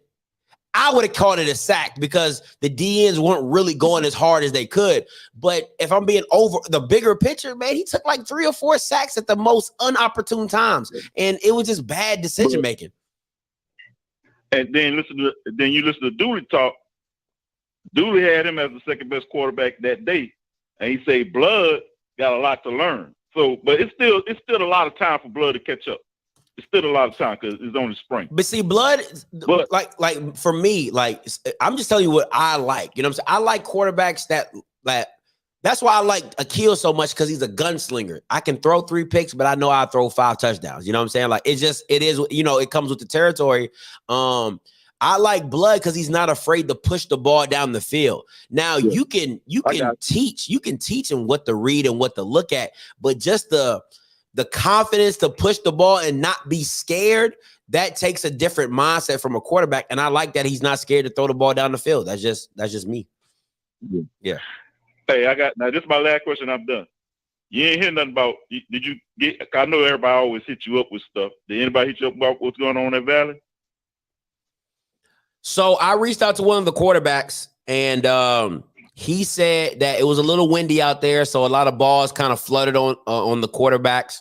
I would have called it a sack because the DNs weren't really going as hard as they could. But if I'm being over the bigger picture, man, he took like 3 or 4 sacks at the most unopportune times, and it was just bad decision making. And then you listen to Dooley talk. Dooley had him as the second best quarterback that day, and he said Blood got a lot to learn. So, but it's still a lot of time for Blood to catch up. It's still a lot of time because it's only spring. But see, Blood, like for me, like I'm just telling you what I like. You know what I'm saying? I like quarterbacks that's why I like Akil so much, because he's a gunslinger. I can throw 3 picks, but I know I'll throw 5 touchdowns. You know what I'm saying? Like it is, it comes with the territory. I like Blood because he's not afraid to push the ball down the field. Now you can teach him what to read and what to look at, but just the confidence to push the ball and not be scared, that takes a different mindset from a quarterback. And I like that he's not scared to throw the ball down the field. That's just me. Yeah. Hey, this is my last question. I'm done. You ain't hear nothing about, did you get, I know everybody always hit you up with stuff. Did anybody hit you up about what's going on in Valley? So I reached out to one of the quarterbacks, and he said that it was a little windy out there, so a lot of balls kind of flooded on the quarterbacks.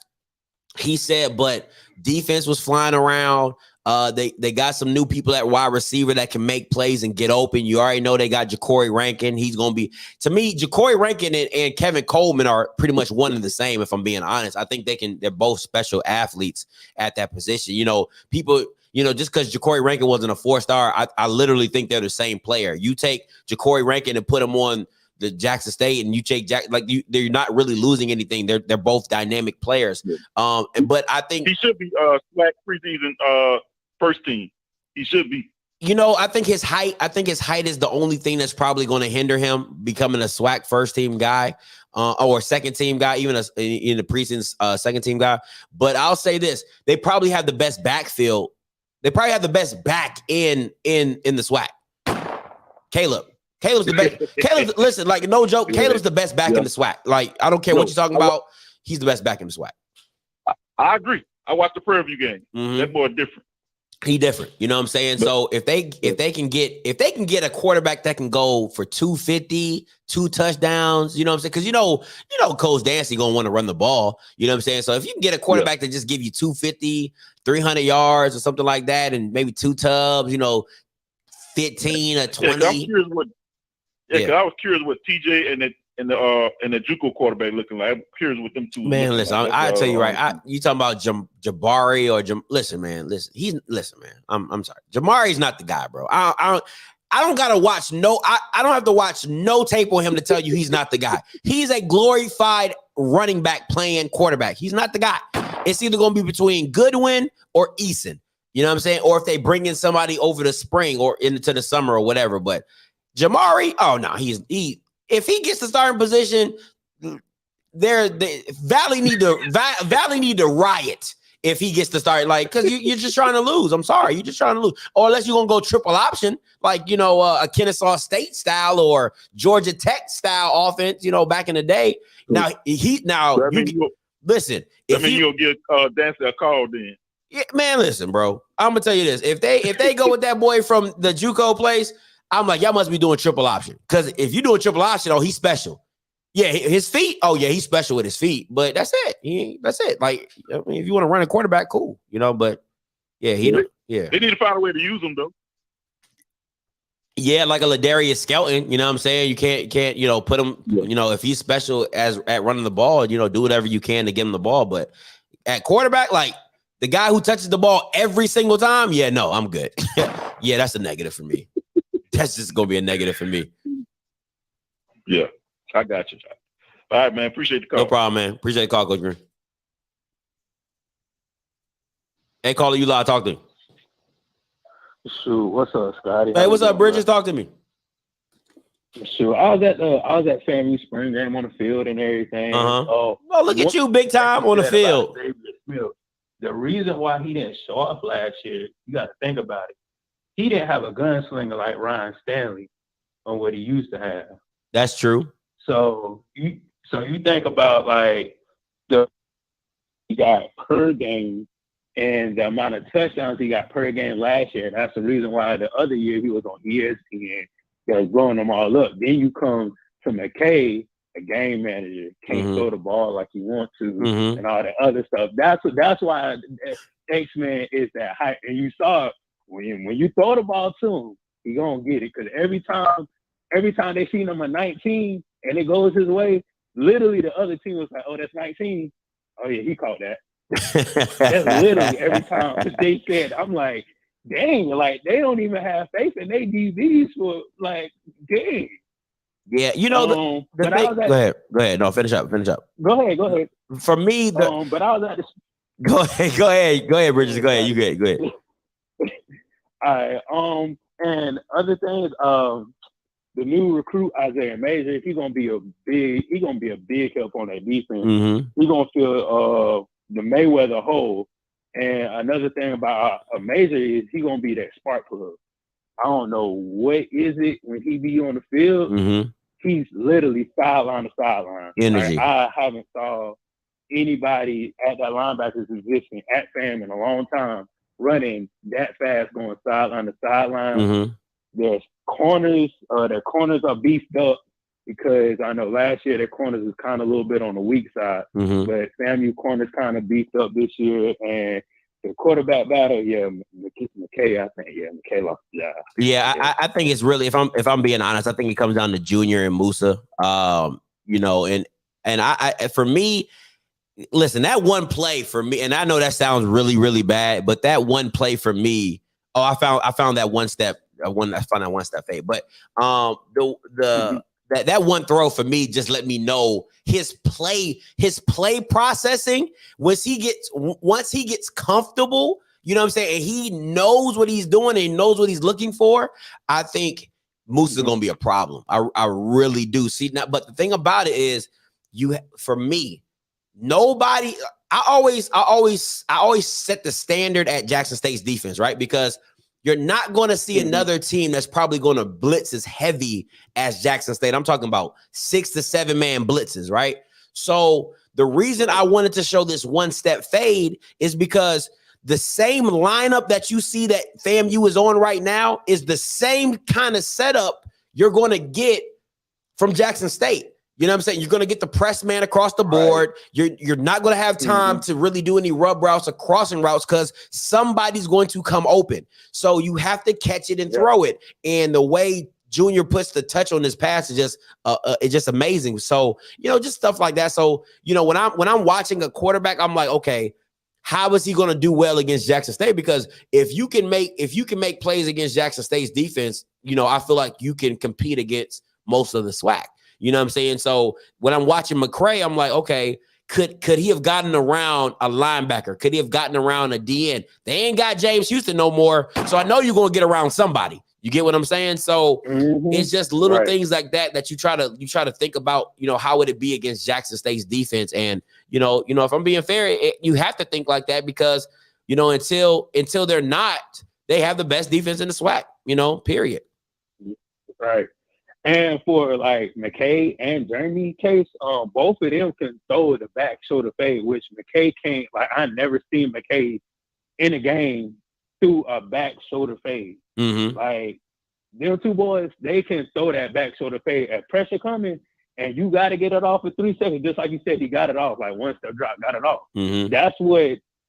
He said, but defense was flying around. They got some new people at wide receiver that can make plays and get open. You already know they got Jakoy Rankin. He's going to be, to me, Jakoy Rankin and Kevin Coleman are pretty much one and the same, if I'm being honest. I think they're both special athletes at that position. You know, people, just because Jakoy Rankin wasn't a 4-star, I literally think they're the same player. You take Jakoy Rankin and put him on the Jackson State, and you take they're not really losing anything. They're both dynamic players. Yeah. But I think he should be Swac preseason first team. He should be. I think his height is the only thing that's probably going to hinder him becoming a Swac first team guy or second team guy, even in the preseason second team guy. But I'll say this: they probably have the best backfield. They probably have the best back in the Swac. Caleb's the best. Listen, like no joke. Caleb's the best back in the SWAC. Like I don't care what you're talking about. He's the best back in the SWAC. I agree. I watched the Prairie View game. Mm-hmm. That boy different. He different. You know what I'm saying? So if they can get a quarterback that can go for 250, 2 touchdowns, you know what I'm saying? Because Coach Dancy gonna want to run the ball. You know what I'm saying? So if you can get a quarterback that just give you 250, 300 yards or something like that, and maybe 2 tubs, 15 or 20. I was curious what TJ and the JUCO quarterback looking like. I'm curious what them two. Man, listen, I'll tell you right. You talking about Jabari or listen, man. I'm sorry. Jamari's not the guy, bro. I don't gotta watch I don't have to watch no tape on him to tell you he's not the guy. He's a glorified running back playing quarterback. He's not the guy. It's either gonna be between Goodwin or Eason. You know what I'm saying? Or if they bring in somebody over the spring or into the summer or whatever. But Jamari, oh no, if he gets the starting position, Valley need to riot if he gets to start, because you're just trying to lose. I'm sorry, you're just trying to lose. Or unless you're gonna go triple option, a Kennesaw State style or Georgia Tech style offense, back in the day. Listen. That means you'll give Dancy a call then. Yeah, man, listen, bro. I'm gonna tell you this: if they go with that boy from the JUCO place, I'm like, y'all must be doing triple option. Because if you doing triple option, he's special. Yeah, his feet. Oh yeah, he's special with his feet. But that's it. That's it. Like, if you want to run a quarterback, cool. But yeah, They need to find a way to use him though. Yeah, like a Ladarius Skelton, you know what I'm saying? You can't, you know, put him, you know, if he's special at running the ball, you know, do whatever you can to get him the ball. But at quarterback, like the guy who touches the ball every single time, yeah, no, I'm good. Yeah, that's a negative for me. That's just gonna be a negative for me. Yeah, I got you. All right, man. Appreciate the call. No problem, man. Appreciate the call, Coach Green. Hey, caller, you live. Talk to me. Shoot, what's up, Scotty? Hey, what's up, Bridges? Talk to me. Sure, I was at FAMU spring game on the field and everything. Oh, look at you, big time on the field. The reason why he didn't show up last year, you got to think about it. He didn't have a gunslinger like Ryan Stanley on what he used to have. That's true. So you think about like he got per game and the amount of touchdowns he got per game last year. That's the reason why the other year he was on ESPN. That was blowing them all up. Then you come to McKay, a game manager, can't throw the ball like you want to, and all that other stuff. That's why X-Man is that hype. And you saw it when you throw the ball to him, he gonna get it. Because every time they see number 19 and it goes his way, literally the other team was like, "Oh, that's 19. Oh yeah, he caught that." That's literally every time they said. I'm like, dang, like they don't even have faith in they DBs for like, dang. Yeah, you know the thing, go ahead. No, finish up. Go ahead. For me, but I was at the. Go ahead, Bridges. Go ahead. You go ahead. All right. And other things, the new recruit Isaiah Major, he's gonna be a big help on that defense. He's gonna fill the Mayweather hole. And another thing about a Major is he's gonna be that spark plug. I don't know what is it when he be on the field. He's literally sideline to sideline. Energy. Like, I haven't saw anybody at that linebacker position at FAM in a long time running that fast, going sideline to sideline. Their corners are beefed up because I know last year their corners was kind of a little bit on the weak side, but FAMU corners kind of beefed up this year. And the quarterback battle, McKay, I think, McKay lost the job. Yeah, I think it's really, if I'm being honest, I think it comes down to Junior and Musa. You know, and I for me, listen, that one play for me, and I know that sounds really, really bad, but that one play for me, I found that one step. I found that one step fade, but that one throw for me just let me know his play processing. Once he gets comfortable, you know what I'm saying, and he knows what he's doing and he knows what he's looking for, I think Moose is gonna be a problem. I really do see now. But the thing about it is, for me, nobody. I always set the standard at Jackson State's defense, right? Because you're not going to see another team that's probably going to blitz as heavy as Jackson State. I'm talking about 6 to 7 man blitzes, right? So the reason I wanted to show this one step fade is because the same lineup that you see that FAMU is on right now is the same kind of setup you're going to get from Jackson State. You know what I'm saying? You're going to get the press man across the board. Right. You're not going to have time to really do any rub routes or crossing routes because somebody's going to come open. So you have to catch it and throw it. And the way Junior puts the touch on this pass is just amazing. So, you know, just stuff like that. So, you know, when I'm watching a quarterback, I'm like, okay, how is he going to do well against Jackson State? Because if you can make plays against Jackson State's defense, you know, I feel like you can compete against most of the Swac. You know what I'm saying? So when I'm watching Mccrary, I'm like, okay, could he have gotten around a linebacker? Could he have gotten around a DN? They ain't got James Houston no more. So I know you're going to get around somebody. You get what I'm saying? So it's just little things like that you try to think about, you know, how would it be against Jackson State's defense? And, you know, if I'm being fair, you have to think like that because, you know, until they're not, they have the best defense in the SWAC, you know, period. Right. And for like McKay and Jeremy case, both of them can throw the back shoulder fade, which McKay can't. Like I never seen McKay in a game through a back shoulder fade. Like them two boys, they can throw that back shoulder fade at pressure coming, and you got to get it off in 3 seconds. Just like you said, he got it off. Like one step drop, got it off.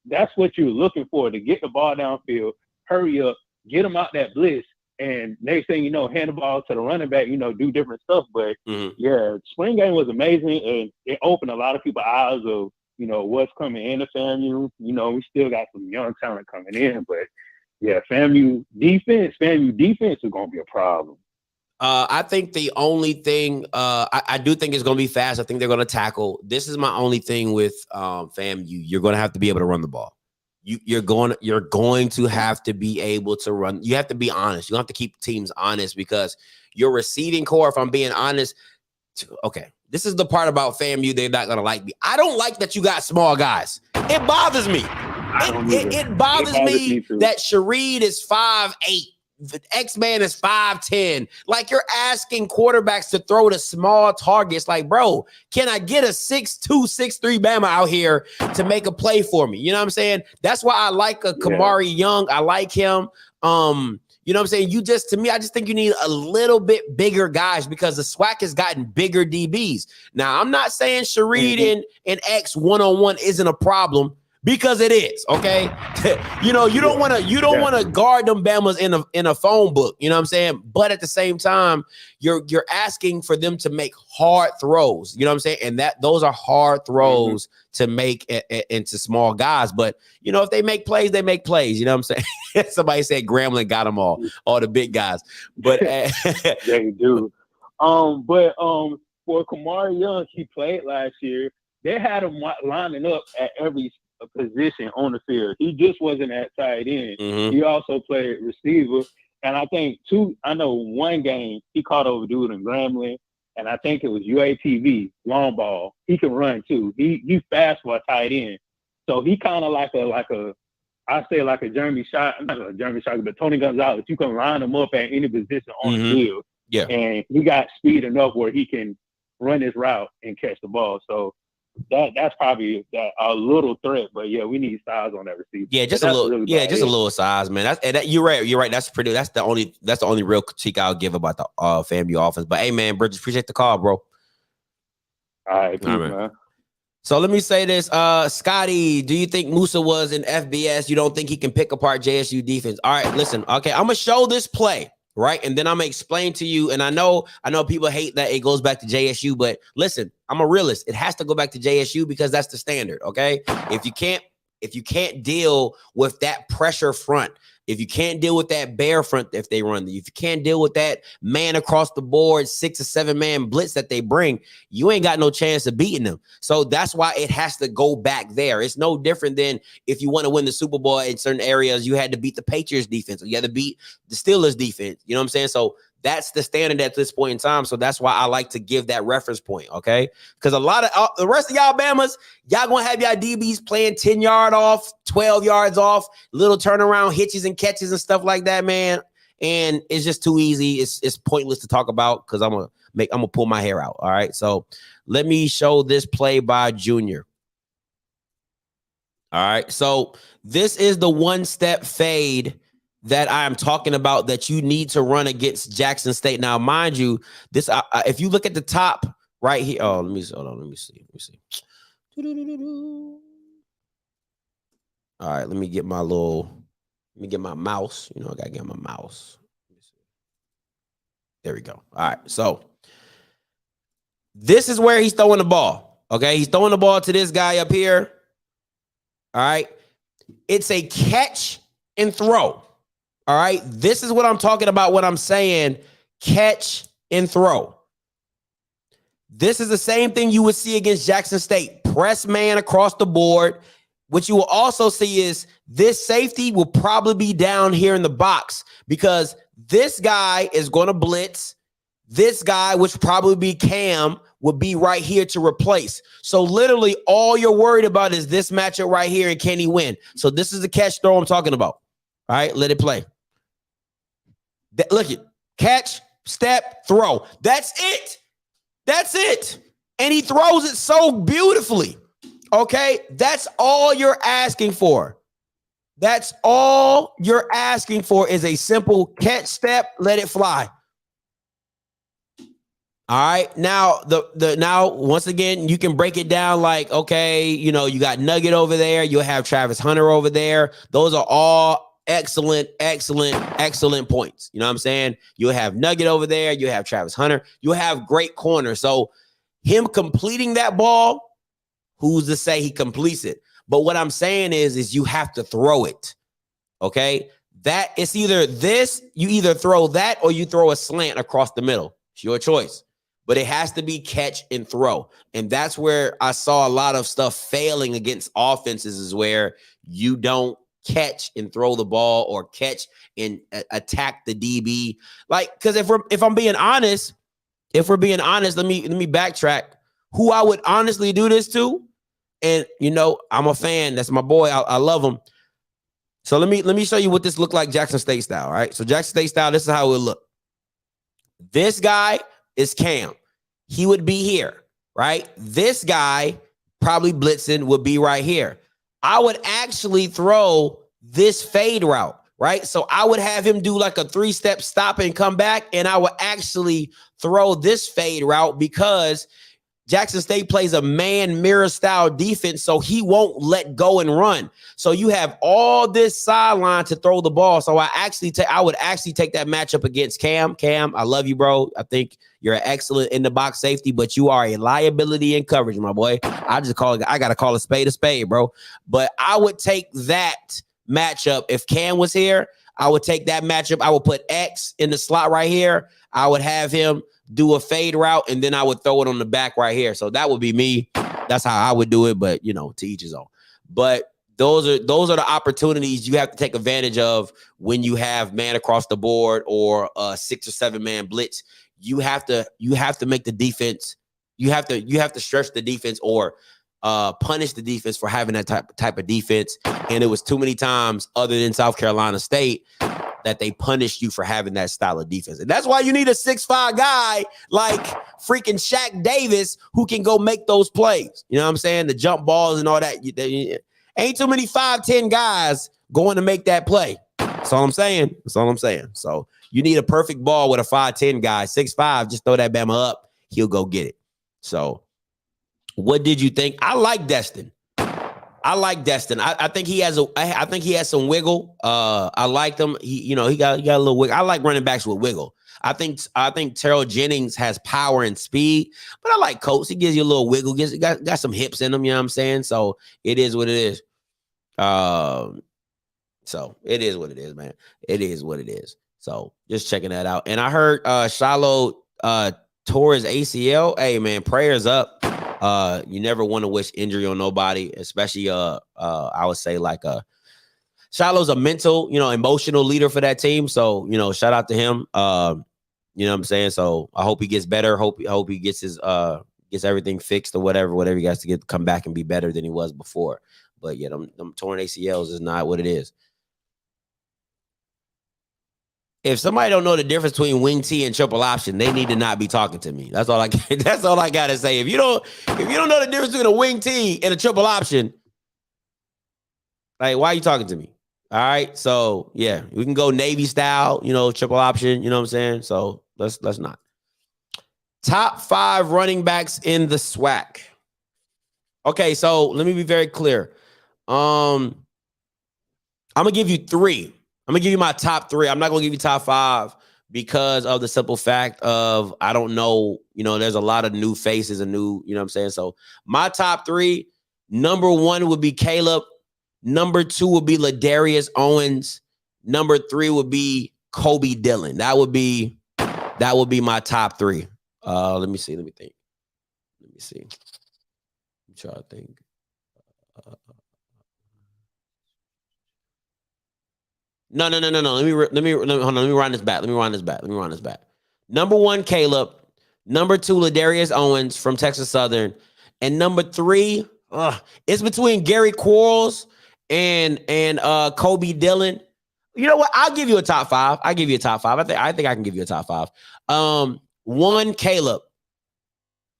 That's what you're looking for, to get the ball downfield, hurry up, get them out that blitz, And next thing you know, hand the ball to the running back, do different stuff. But yeah, spring game was amazing, and it opened a lot of people's eyes of, what's coming in the FAMU. We still got some young talent coming in, but yeah, FAMU defense is going to be a problem. I think the only thing I do think it's going to be fast. I think they're going to tackle. This is my only thing with FAMU. You're going to have to be able to run the ball. You're going to have to be able to run. You have to be honest. You have to keep teams honest because your receiving core, if I'm being honest, okay, this is the part about FAMU they're not going to like me. I don't like that you got small guys. It bothers me. It bothers me that Shareed is 5'8". The X-Man is 5'10". Like, you're asking quarterbacks to throw to small targets. Like, bro, can I get a 6'2", 6'3" Bama out here to make a play for me? You know what I'm saying? That's why I like a Kamari Young. I like him. You know what I'm saying? To me, I just think you need a little bit bigger guys because the Swac has gotten bigger DBs. Now, I'm not saying Shareed and X one-on-one isn't a problem. Because it is, okay? You don't want to guard them Bamas in a phone book, you know what I'm saying? But at the same time, you're asking for them to make hard throws, you know what I'm saying? And those are hard throws to make into small guys. But if they make plays, they make plays, you know what I'm saying? Somebody said Grambling got them all the big guys. But they do. For Kamari Young, he played last year. They had him lining up at every position on the field. He just wasn't at tight end. He also played receiver. And I think one game he caught over dude in Grambling, and I think it was UAPB, long ball. He can run too. He's fast for a tight end. So he kind of like a Jeremy Shot, not a Jeremy Shot, but Tony Gonzalez. You can line him up at any position on the field. Yeah. And he got speed enough where he can run his route and catch the ball. So that's probably a little threat, but yeah, we need size on that receiver. Yeah, just a little. Really just a little size, man. You're right. You're right. That's the only real critique I'll give about the FAMU offense. But hey, man, Bridges, appreciate the call, bro. All right, peace, man. So let me say this, Scotty. Do you think Musa was in FBS? You don't think he can pick apart JSU defense? All right, listen. Okay, I'm gonna show this play. Right. And then I'm going to explain to you. And I know people hate that it goes back to JSU, but listen, I'm a realist. It has to go back to JSU because that's the standard. OK, if you can't deal with that pressure front, if you can't deal with that bear front, if they run, if you can't deal with that man across the board, 6 or 7 man blitz that they bring, you ain't got no chance of beating them. So that's why it has to go back there. It's no different than if you want to win the Super Bowl in certain areas, you had to beat the Patriots defense, or you had to beat the Steelers defense. You know what I'm saying? So that's the standard at this point in time. So that's why I like to give that reference point, okay? Because a lot of the rest of y'all Bamas, y'all going to have y'all DBs playing 10-yard off, 12 yards off, little turnaround hitches and catches and stuff like that, man. And it's just too easy. It's pointless to talk about because I'm gonna pull my hair out, all right? So let me show this play by Junior. All right, so this is the one-step fade that I am talking about that you need to run against Jackson State. Now, mind you, this if you look at the top right here. Oh, let me see. Let me see. All right, let me get my mouse. I gotta get my mouse. There we go. All right, so this is where he's throwing the ball. Okay, he's throwing the ball to this guy up here. All right, it's a catch and throw. All right, this is what I'm talking about when I'm saying catch and throw. This is the same thing you would see against Jackson State. Press man across the board. What you will also see is this safety will probably be down here in the box because this guy is going to blitz. This guy, which probably be Cam, would be right here to replace. So literally all you're worried about is this matchup right here and can he win? So this is the catch throw I'm talking about. All right, let it play. Look it. Catch, step, throw. That's it. That's it. And he throws it so beautifully. Okay? That's all you're asking for. That's all you're asking for is a simple catch, step, let it fly. All right. Now, now once again, you can break it down like, okay, you got Nugget over there. You'll have Travis Hunter over there. Those are all excellent points. You know what I'm saying? You'll have Nugget over there. You'll have Travis Hunter. You'll have great corners. So him completing that ball, who's to say he completes it? But what I'm saying is you have to throw it. Okay? That it's either this, you either throw that or you throw a slant across the middle. It's your choice. But it has to be catch and throw. And that's where I saw a lot of stuff failing against offenses, is where you don't catch and throw the ball or catch and attack the DB. Like, because if I'm being honest, let me backtrack. Who I would honestly do this to, and I'm a fan. That's my boy. I love him. So let me show you what this looked like Jackson State style. All right. So Jackson State style, this is how it would look. This guy is Cam. He would be here, right? This guy, probably blitzing, would be right here. I would actually throw this fade route, right? So I would have him do like a 3-step stop and come back, and I would actually throw this fade route because Jackson State plays a man mirror style defense, so he won't let go and run. So you have all this sideline to throw the ball. So I would actually take that matchup against Cam. Cam, I love you, bro. I think you're an excellent in the box safety, but you are a liability in coverage, my boy. I got to call a spade, bro. But I would take that matchup. If Cam was here, I would take that matchup. I would put X in the slot right here. I would have him do a fade route, and then I would throw it on the back right here. So that would be me. That's how I would do it, but to each his own. But those are the opportunities you have to take advantage of when you have man across the board or a 6 or 7 man blitz. You have to make the defense. You have to stretch the defense or punish the defense for having that type of defense. And it was too many times, other than South Carolina State, that they punished you for having that style of defense. And that's why you need a 6'5" guy like freaking Shaq Davis who can go make those plays. You know what I'm saying? The jump balls and all that. Ain't too many 5'10" guys going to make that play. That's all I'm saying. So you need a perfect ball with a 5'10" guy. 6'5", just throw that Bama up. He'll go get it. So what did you think? I like Destin. I think he has some wiggle. I liked him. He got a little wiggle. I like running backs with wiggle. I think Terrell Jennings has power and speed, but I like Coates. He gives you a little wiggle. Got some hips in him. You know what I'm saying? So it is what it is. So it is what it is, man. It is what it is. So just checking that out. And I heard Shiloh tore his ACL. Hey man, prayers up. You never want to wish injury on nobody, especially I would say like Shiloh's a mental, emotional leader for that team. So, shout out to him. You know what I'm saying? So I hope he gets better. Hope he gets gets everything fixed or whatever he has to come back and be better than he was before. But yeah, them torn ACLs is not what it is. If somebody don't know the difference between wing T and triple option, they need to not be talking to me. That's all I gotta say. If you don't know the difference between a wing T and a triple option, like, why are you talking to me? All right. So yeah, we can go Navy style, triple option, you know what I'm saying? So let's not. Top 5 running backs in the SWAC. Okay, so let me be very clear. I'm gonna give you 3. I'm going to give you my top 3. I'm not going to give you top 5 because of the simple fact of I don't know, there's a lot of new faces and new, you know what I'm saying? So my top 3, number 1 would be Caleb. Number 2 would be Ladarius Owens. Number 3 would be Kobe Dillon. That would be my top 3. Let me think. Let me see. I'm trying to think. No. Let me hold on. Let me run this back. Number 1, Caleb. Number 2, Ladarius Owens from Texas Southern. And number 3, it's between Gary Quarles and Kobe Dillon. You know what? I'll give you a top 5. I think I can give you a top 5. 1, Caleb.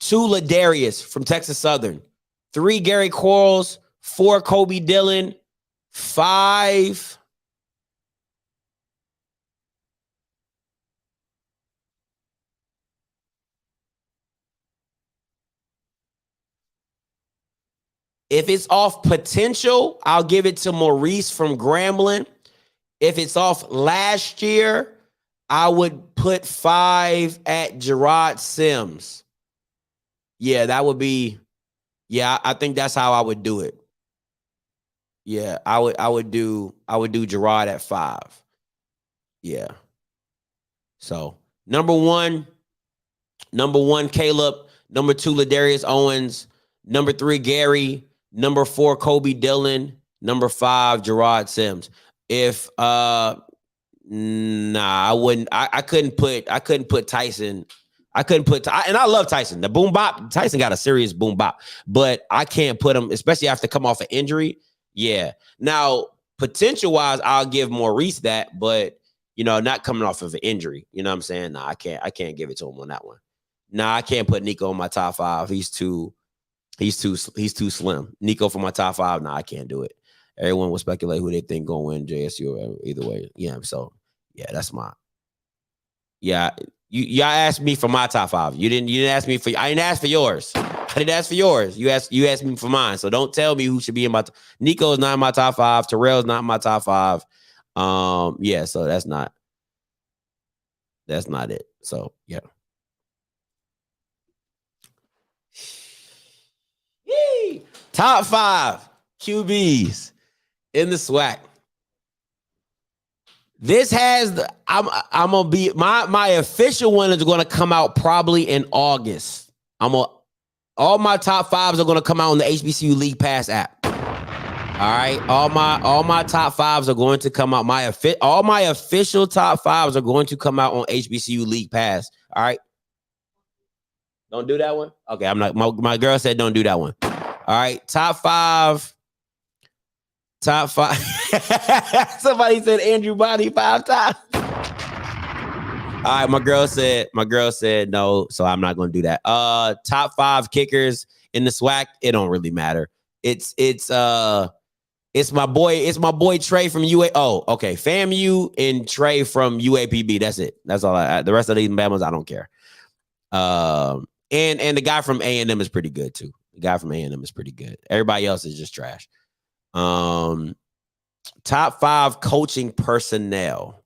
2, Ladarius from Texas Southern. 3, Gary Quarles. 4, Kobe Dillon. 5. If it's off potential, I'll give it to Maurice from Grambling. If it's off last year, I would put 5 at Gerard Sims. Yeah, that would be. Yeah, I think that's how I would do it. Yeah, I would do Gerard at 5. Yeah. So number one, Caleb. Number 2, Ladarius Owens. Number 3, Gary. Number 4, Kobe Dillon. Number 5, Gerard Sims. If I wouldn't. I couldn't put Tyson. And I love Tyson. The boom bop. Tyson got a serious boom bop, but I can't put him, especially after come off an injury. Yeah. Now, potential wise, I'll give Maurice that, but not coming off of an injury. You know what I'm saying? No, I can't give it to him on that one. No, I can't put Nico in my top 5. He's too slim. Nico for my top 5. No, I can't do it. Everyone will speculate who they think gonna win JSU or either way. Yeah. So yeah, that's my. Yeah. Y'all asked me for my top 5. You didn't ask me for. I didn't ask for yours. I didn't ask for yours. You asked me for mine. So don't tell me who should be in my. Nico's not in my top 5. Terrell's not in my top 5. Yeah. So that's not it. So yeah. Yee. Top 5 QBs in the SWAC. This has I'm gonna be my official one is gonna come out probably in August. All my top 5s are gonna come out on the HBCU League Pass app. All right, all my top 5s are going to come out. All my official top 5s are going to come out on HBCU League Pass. All right, don't do that one. Okay, I'm not. My girl said don't do that one. All right, top 5. Somebody said Andrew Body 5 times. All right, my girl said no, so I'm not gonna do that. Top 5 kickers in the SWAC. It don't really matter. It's my boy Trey from UA. Oh, okay. FAMU and Trey from UAPB. That's it. That's all. The rest of these Bama's, I don't care. And the guy from A&M is pretty good too. The guy from A&M is pretty good. Everybody else is just trash. Top 5 coaching personnel.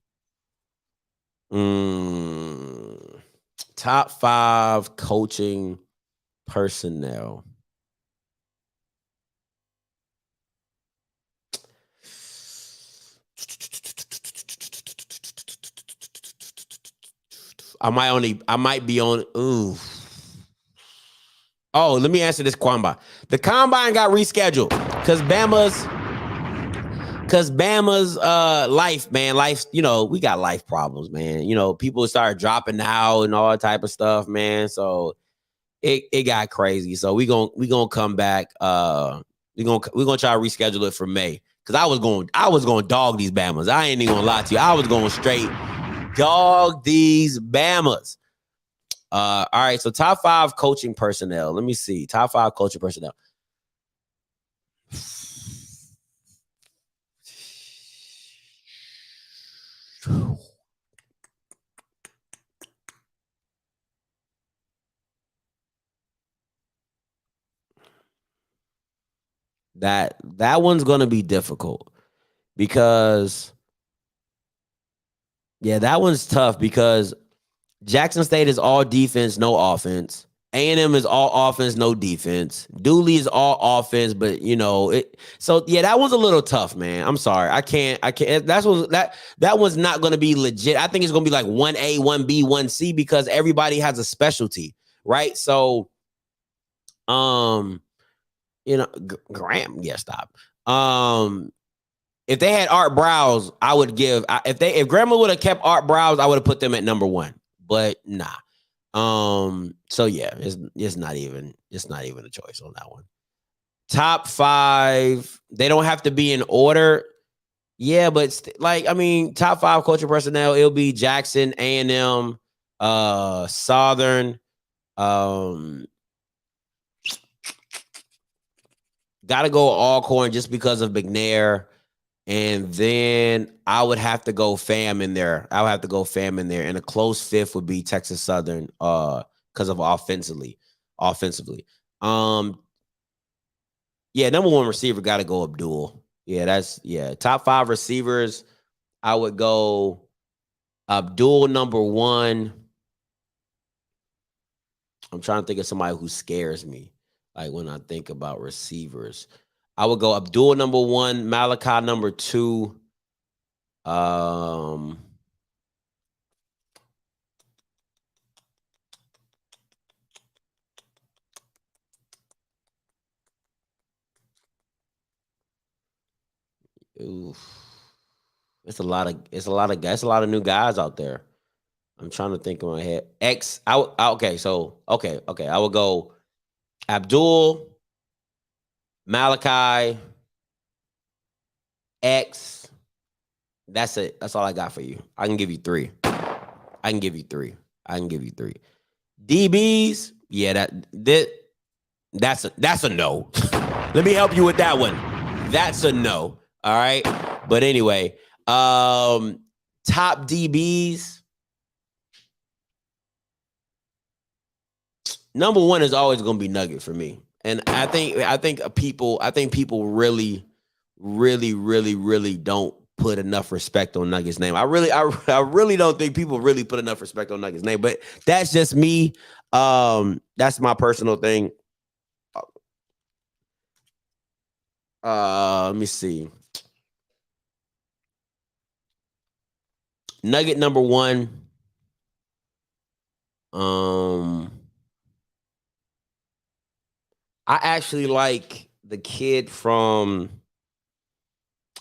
Top 5 coaching personnel. I might be on. Ooh. Oh, let me answer this combine. The combine got rescheduled because Bama's life, man. Life, we got life problems, man. People start dropping out and all that type of stuff, man. So it got crazy. So we gonna come back. We're gonna try to reschedule it for May. Cause I was going dog these Bamas. I ain't even gonna lie to you. I was going straight dog these Bamas. All right. So top 5 coaching personnel. Let me see. Top 5 coaching personnel. That one's gonna be difficult because that one's tough because Jackson State is all defense, no offense. A&M is all offense, no defense. Dooley is all offense, but that one's a little tough, man. I'm sorry. I can't. That one's not gonna be legit. I think it's gonna be like 1A, 1B, 1C because everybody has a specialty, right? So Graham, stop. If they had Art Browse, I would give. If Grandma would have kept Art Browse, I would have put them at number 1. But nah. So yeah, it's not even a choice on that one. Top 5, they don't have to be in order. Yeah, but top 5 coaching personnel, it'll be Jackson, A&M, Southern, gotta go Alcorn just because of Mcnair. And then I would have to go FAM in there. And a close 5th would be Texas Southern because of offensively. Number 1 receiver got to go Abdul. Top 5 receivers. I would go Abdul number 1. I'm trying to think of somebody who scares me. Like when I think about receivers, I would go Abdul number 1, Malachi number 2. Oof. It's a lot of new guys out there. I'm trying to think in my head. Okay. I would go Abdul, Malachi, X. That's it. That's all I got for you. I can give you 3. DBs, yeah, that's a no. Let me help you with that one. That's a no. All right. But anyway, top DBs. Number 1 is always going to be Nugget for me. And I think people really don't put enough respect on Nugget's name. I really don't think people really put enough respect on Nugget's name, but that's just me. That's my personal thing. Let me see. Nugget number 1. I actually like the kid from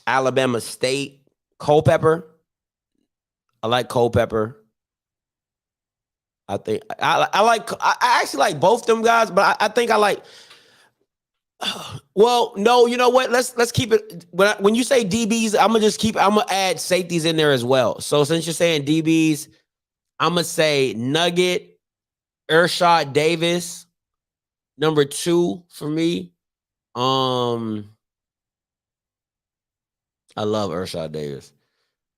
Alabama State, Culpepper. I like Culpepper. I think I actually like both them guys, but I think I like. Well, no, you know what? Let's keep it. When you say DBs, I'm gonna add safeties in there as well. So since you're saying DBs, I'm gonna say Nugget, Ershad Davis, number 2 for me. I love Ershad Davis.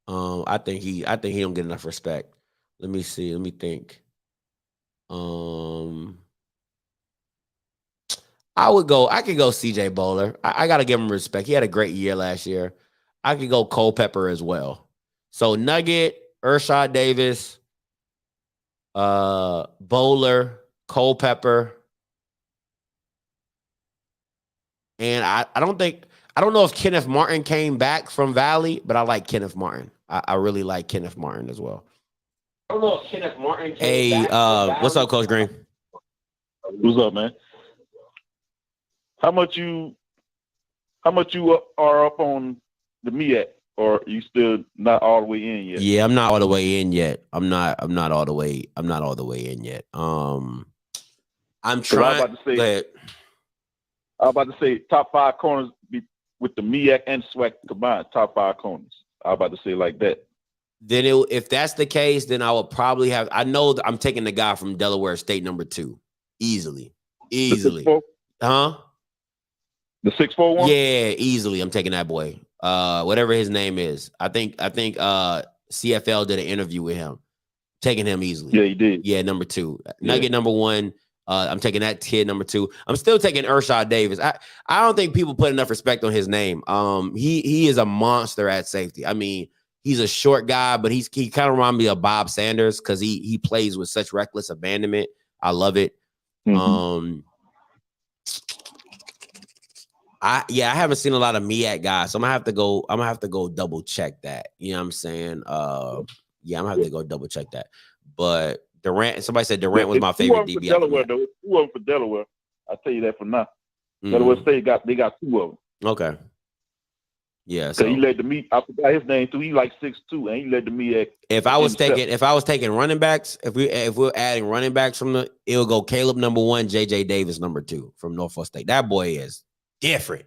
I think he don't get enough respect. Let me see. Let me think. I could go CJ Bowler. I gotta give him respect. He had a great year last year. I could go Culpepper as well. So Nugget, Ershad Davis, Bowler, Culpepper. And I don't know if Kenneth Martin came back from Valley, but I like Kenneth Martin. I really like Kenneth Martin as well. I don't know if Kenneth Martin came back. What's up, Coach Green? What's up, man? How much you are up on the MEAC, or you still not all the way in yet? Yeah, I'm not all the way in yet. I'm not all the way in yet. I'm trying. I was about to say top 5 corners with the MEAC and Swac combined, top 5 corners. I was about to say like that. Then if that's the case, then I would probably have. I know that I'm taking the guy from Delaware State, number 2, easily. Huh? The 6'4" one? Yeah, easily. I'm taking that boy. Whatever his name is. I think CFL did an interview with him. Taking him easily. Yeah, he did. Yeah, number 2. Nugget number 1. I'm taking that kid number 2. I'm still taking Ershad Davis. I don't think people put enough respect on his name. He is a monster at safety. I mean, he's a short guy, but he kind of reminds me of Bob Sanders because he plays with such reckless abandonment. I love it. Mm-hmm. I haven't seen a lot of MEAC guys, so I'm gonna have to go double check that. You know what I'm saying? I'm gonna have to go double check that. But Durant, somebody said Durant was my favorite DB. Delaware, though. 2 of them for Delaware. I'll tell you that for now. Delaware State got 2 of them. Okay. Yeah. So he led the MEAC. I forgot his name too. He like 6'2", and he led the MEAC. If I was taking running backs, if we're adding running backs it'll go Caleb number 1, JJ Davis number 2 from Norfolk State. That boy is different.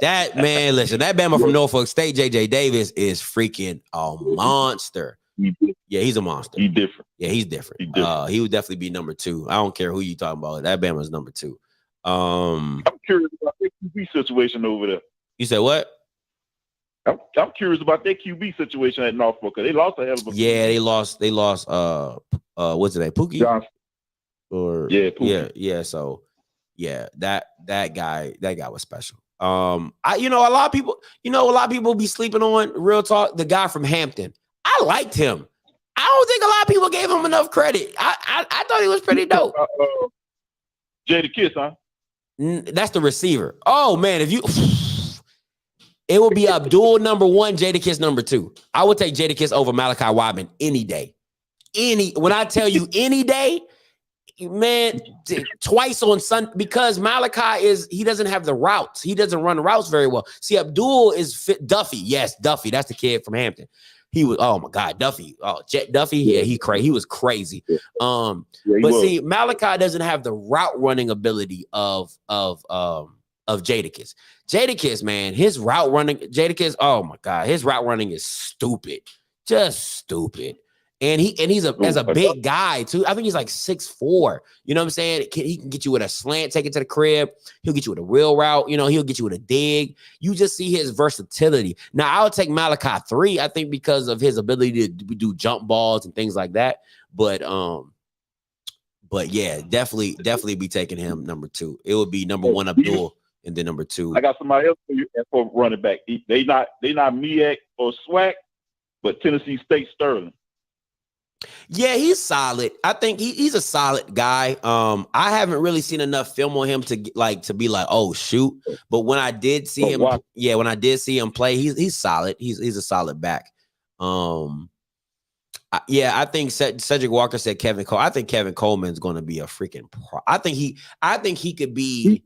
That man, listen, that Bama from Norfolk State, JJ Davis, is freaking a monster. Yeah, he's a monster. He's different. Yeah, he's different. He would definitely be number 2. I don't care who you talking about. That Bama's number 2. I'm curious about their QB situation over there. You said what? I'm curious about their QB situation at Norfolk. They lost a hell of a. Yeah, they lost. What's his name? Pookie. Johnson. Or Pookie. Yeah. So yeah, that guy was special. A lot of people be sleeping on real talk. The guy from Hampton, I liked him. I don't think a lot of people gave him enough credit. I thought he was pretty dope. Jada Kiss, huh? That's the receiver. Oh man, it would be Abdul number 1, Jadakiss number 2. I would take Jadakiss over Malachi Wyman any day. When I tell you any day, man, twice on Sunday, because Malachi he doesn't have the routes. He doesn't run routes very well. See, Abdul is fit. Duffy, yes, Duffy. That's the kid from Hampton. He was, oh my God, Duffy. Oh, Jet Duffy. Yeah, he was crazy. See, Malachi doesn't have the route running ability of Jadakiss. Jadakiss, man, his route running, Jadakiss, oh my God, his route running is stupid. Just stupid. And he's as a big guy too. I think he's like 6'4". You know what I'm saying? He can get you with a slant, take it to the crib. He'll get you with a real route. He'll get you with a dig. You just see his versatility. Now I'll take Malachi 3, I think, because of his ability to do jump balls and things like that. But yeah, definitely be taking him number 2. It would be number 1 Abdul and then number 2. I got somebody else for you for running back. They not MEAC or Swac, but Tennessee State Sterling. Yeah, he's solid. I think he's a solid guy. I haven't really seen enough film on him to be like, oh shoot. But when I did see him, when I did see him play, he's solid. He's a solid back. I think Cedric Walker said Kevin Cole. I think Kevin Coleman's going to be a freaking pro. I think he could be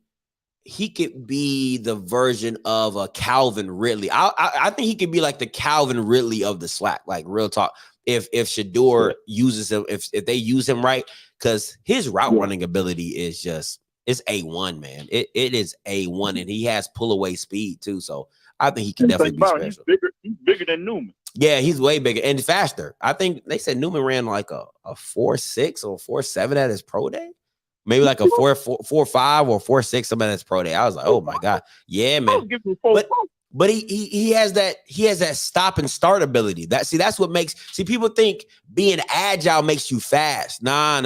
the version of a Calvin Ridley. I think he could be like the Calvin Ridley of the Swac, like real talk. If Shador uses him, if they use him right, because his route running ability is it's A1, man. It is A1, and he has pull away speed too. So I think he can definitely be special. He's bigger than Newman. Yeah, he's way bigger and faster. I think they said Newman ran like a 4.6 or 4.7 at his pro day. Maybe like a 4.5 or 4.6 something at his pro day. I was like, oh my God. Yeah, man. But he has that stop and start ability. That's what makes people think being agile makes you fast. Nah.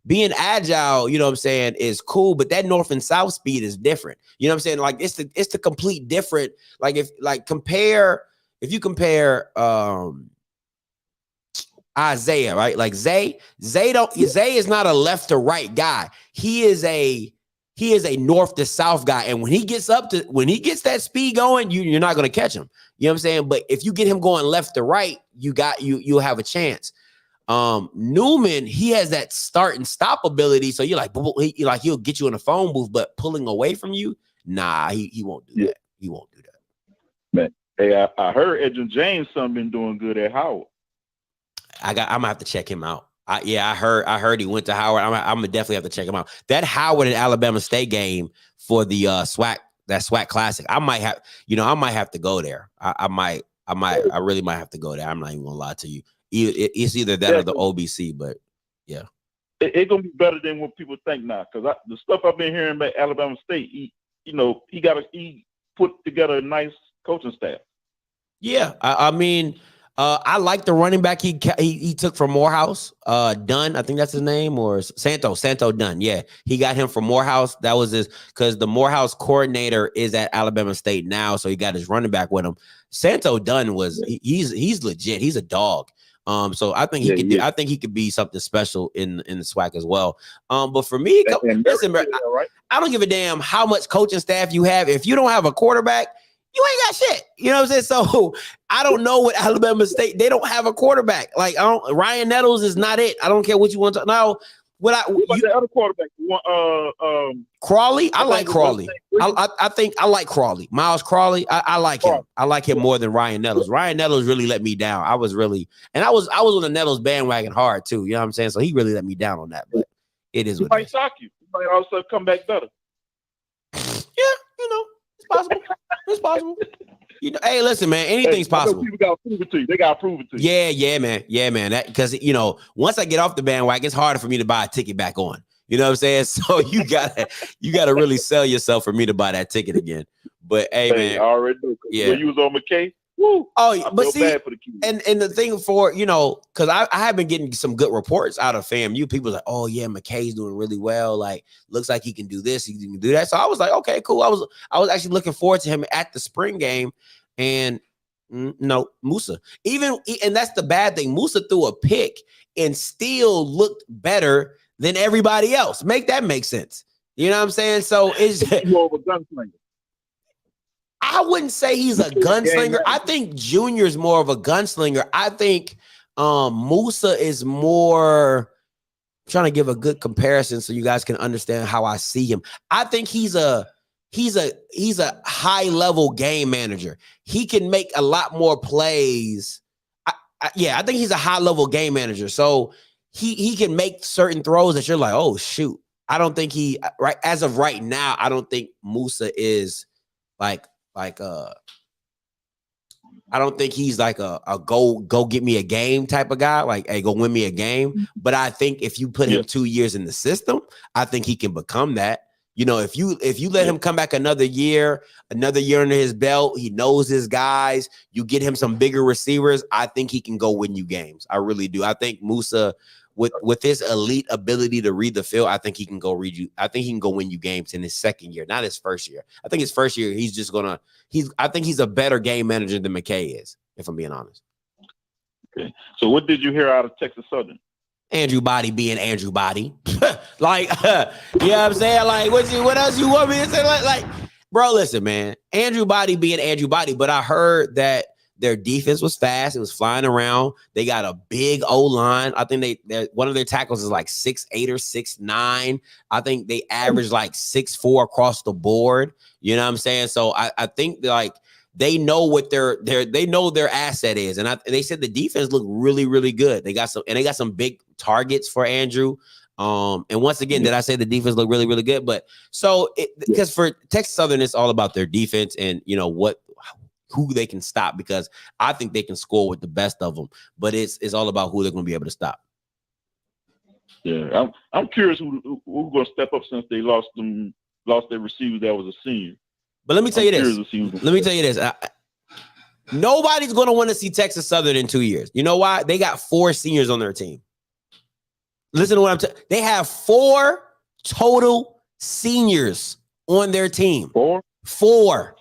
Being agile, you know what I'm saying, is cool, but that north and south speed is different. You know what I'm saying? Like it's the complete different. Like if you compare Isaiah, right? Like Zay is not a left to right guy. He is a north to south guy. And when he gets that speed going, you're not going to catch him. You know what I'm saying? But if you get him going left to right, you'll have a chance. Newman, he has that start and stop ability. So you're like, he'll get you in a phone booth, but pulling away from you, nah, he won't do that. He won't do that. Man, hey, I heard Edgerrin James' son been doing good at Howard. I'm gonna have to check him out. I heard he went to Howard. I'm gonna definitely have to check him out. That Howard and Alabama State game for the Swac Classic. I might have to go there. I really might have to go there. I'm not even gonna lie to you. It's either that or the OBC, but yeah, it's gonna be better than what people think now. Because the stuff I've been hearing about Alabama State, he put together a nice coaching staff. Yeah, I mean. I like the running back he took from Morehouse, Dunn, I think that's his name, or Santo Dunn. Yeah, he got him from Morehouse. That was because the Morehouse coordinator is at Alabama State now, so he got his running back with him. Santo Dunn he's legit. He's a dog. So I think I think he could be something special in the Swac as well. But for me, listen, bro, I don't give a damn how much coaching staff you have. If you don't have a quarterback, you ain't got shit. You know what I'm saying? So I don't know what Alabama State, they don't have a quarterback. Like Ryan Nettles is not it. I don't care what you want to know. What about the other quarterback? Crawley? I like Crawley. I think I like Crawley. Miles Crawley. I like him. I like him more than Ryan Nettles. Ryan Nettles really let me down. I was on the Nettles bandwagon hard too. You know what I'm saying? So he really let me down on that. But it is what it is. He might shock you. He might also come back better. Yeah, it's possible. It's possible. Hey, listen, man. Anything's possible. People gotta prove it to you. They gotta prove it to you. Yeah, man. That because once I get off the bandwagon, it's harder for me to buy a ticket back on. You know what I'm saying? So you gotta really sell yourself for me to buy that ticket again. But hey man, I already know. Yeah, when you was on McKay, Woo. Oh, but see, bad for the kids. and the thing for, because I have been getting some good reports out of FAMU. People like, oh yeah, McKay's doing really well. Like, looks like he can do this, he can do that. So I was like, okay, cool. I was actually looking forward to him at the spring game, and no, Musa. And that's the bad thing. Musa threw a pick and still looked better than everybody else. Make that make sense. You know what I'm saying? So it's more of a gunslinger. I wouldn't say he's a gunslinger. I think Junior's more of a gunslinger. I think Musa is more. I'm trying to give a good comparison so you guys can understand how I see him. I think he's a high level game manager. He can make a lot more plays. I think he's a high level game manager. So he can make certain throws that you're like, oh shoot. I don't think as of right now, I don't think Musa is I don't think he's like a go get me a game type of guy. Like, hey, go win me a game. But I think if you put him 2 years in the system, I think he can become that. If you let him come back another year under his belt, he knows his guys, you get him some bigger receivers, I think he can go win you games. I really do. I think Musa, with his elite ability to read the field, I think he can go win you games in his second year, not his first year. I think his first year, I think he's a better game manager than McKay is, if I'm being honest. Okay. So what did you hear out of Texas Southern? Andrew Body being Andrew Body. You know what I'm saying? Like, what else you want me to say? Like, bro, listen, man. Andrew Body being Andrew Body, but I heard that their defense was fast. It was flying around. They got a big O-line. I think one of their tackles is like 6'8" or 6'9". I think they average like 6'4" across the board. You know what I'm saying? So I think they know what they know their asset is. And they said the defense looked really, really good. They got some big targets for Andrew. And once again, did I say the defense looked really, really good? But so because for Texas Southern, it's all about their defense and who they can stop, because I think they can score with the best of them, but it's all about who they're going to be able to stop. Yeah, I'm curious who's going to step up since they lost their receiver that was a senior. But let me tell you this. Nobody's going to want to see Texas Southern in 2 years. You know why? They got 4 seniors on their team. Listen to what I'm saying. They have 4 total seniors on their team. 4.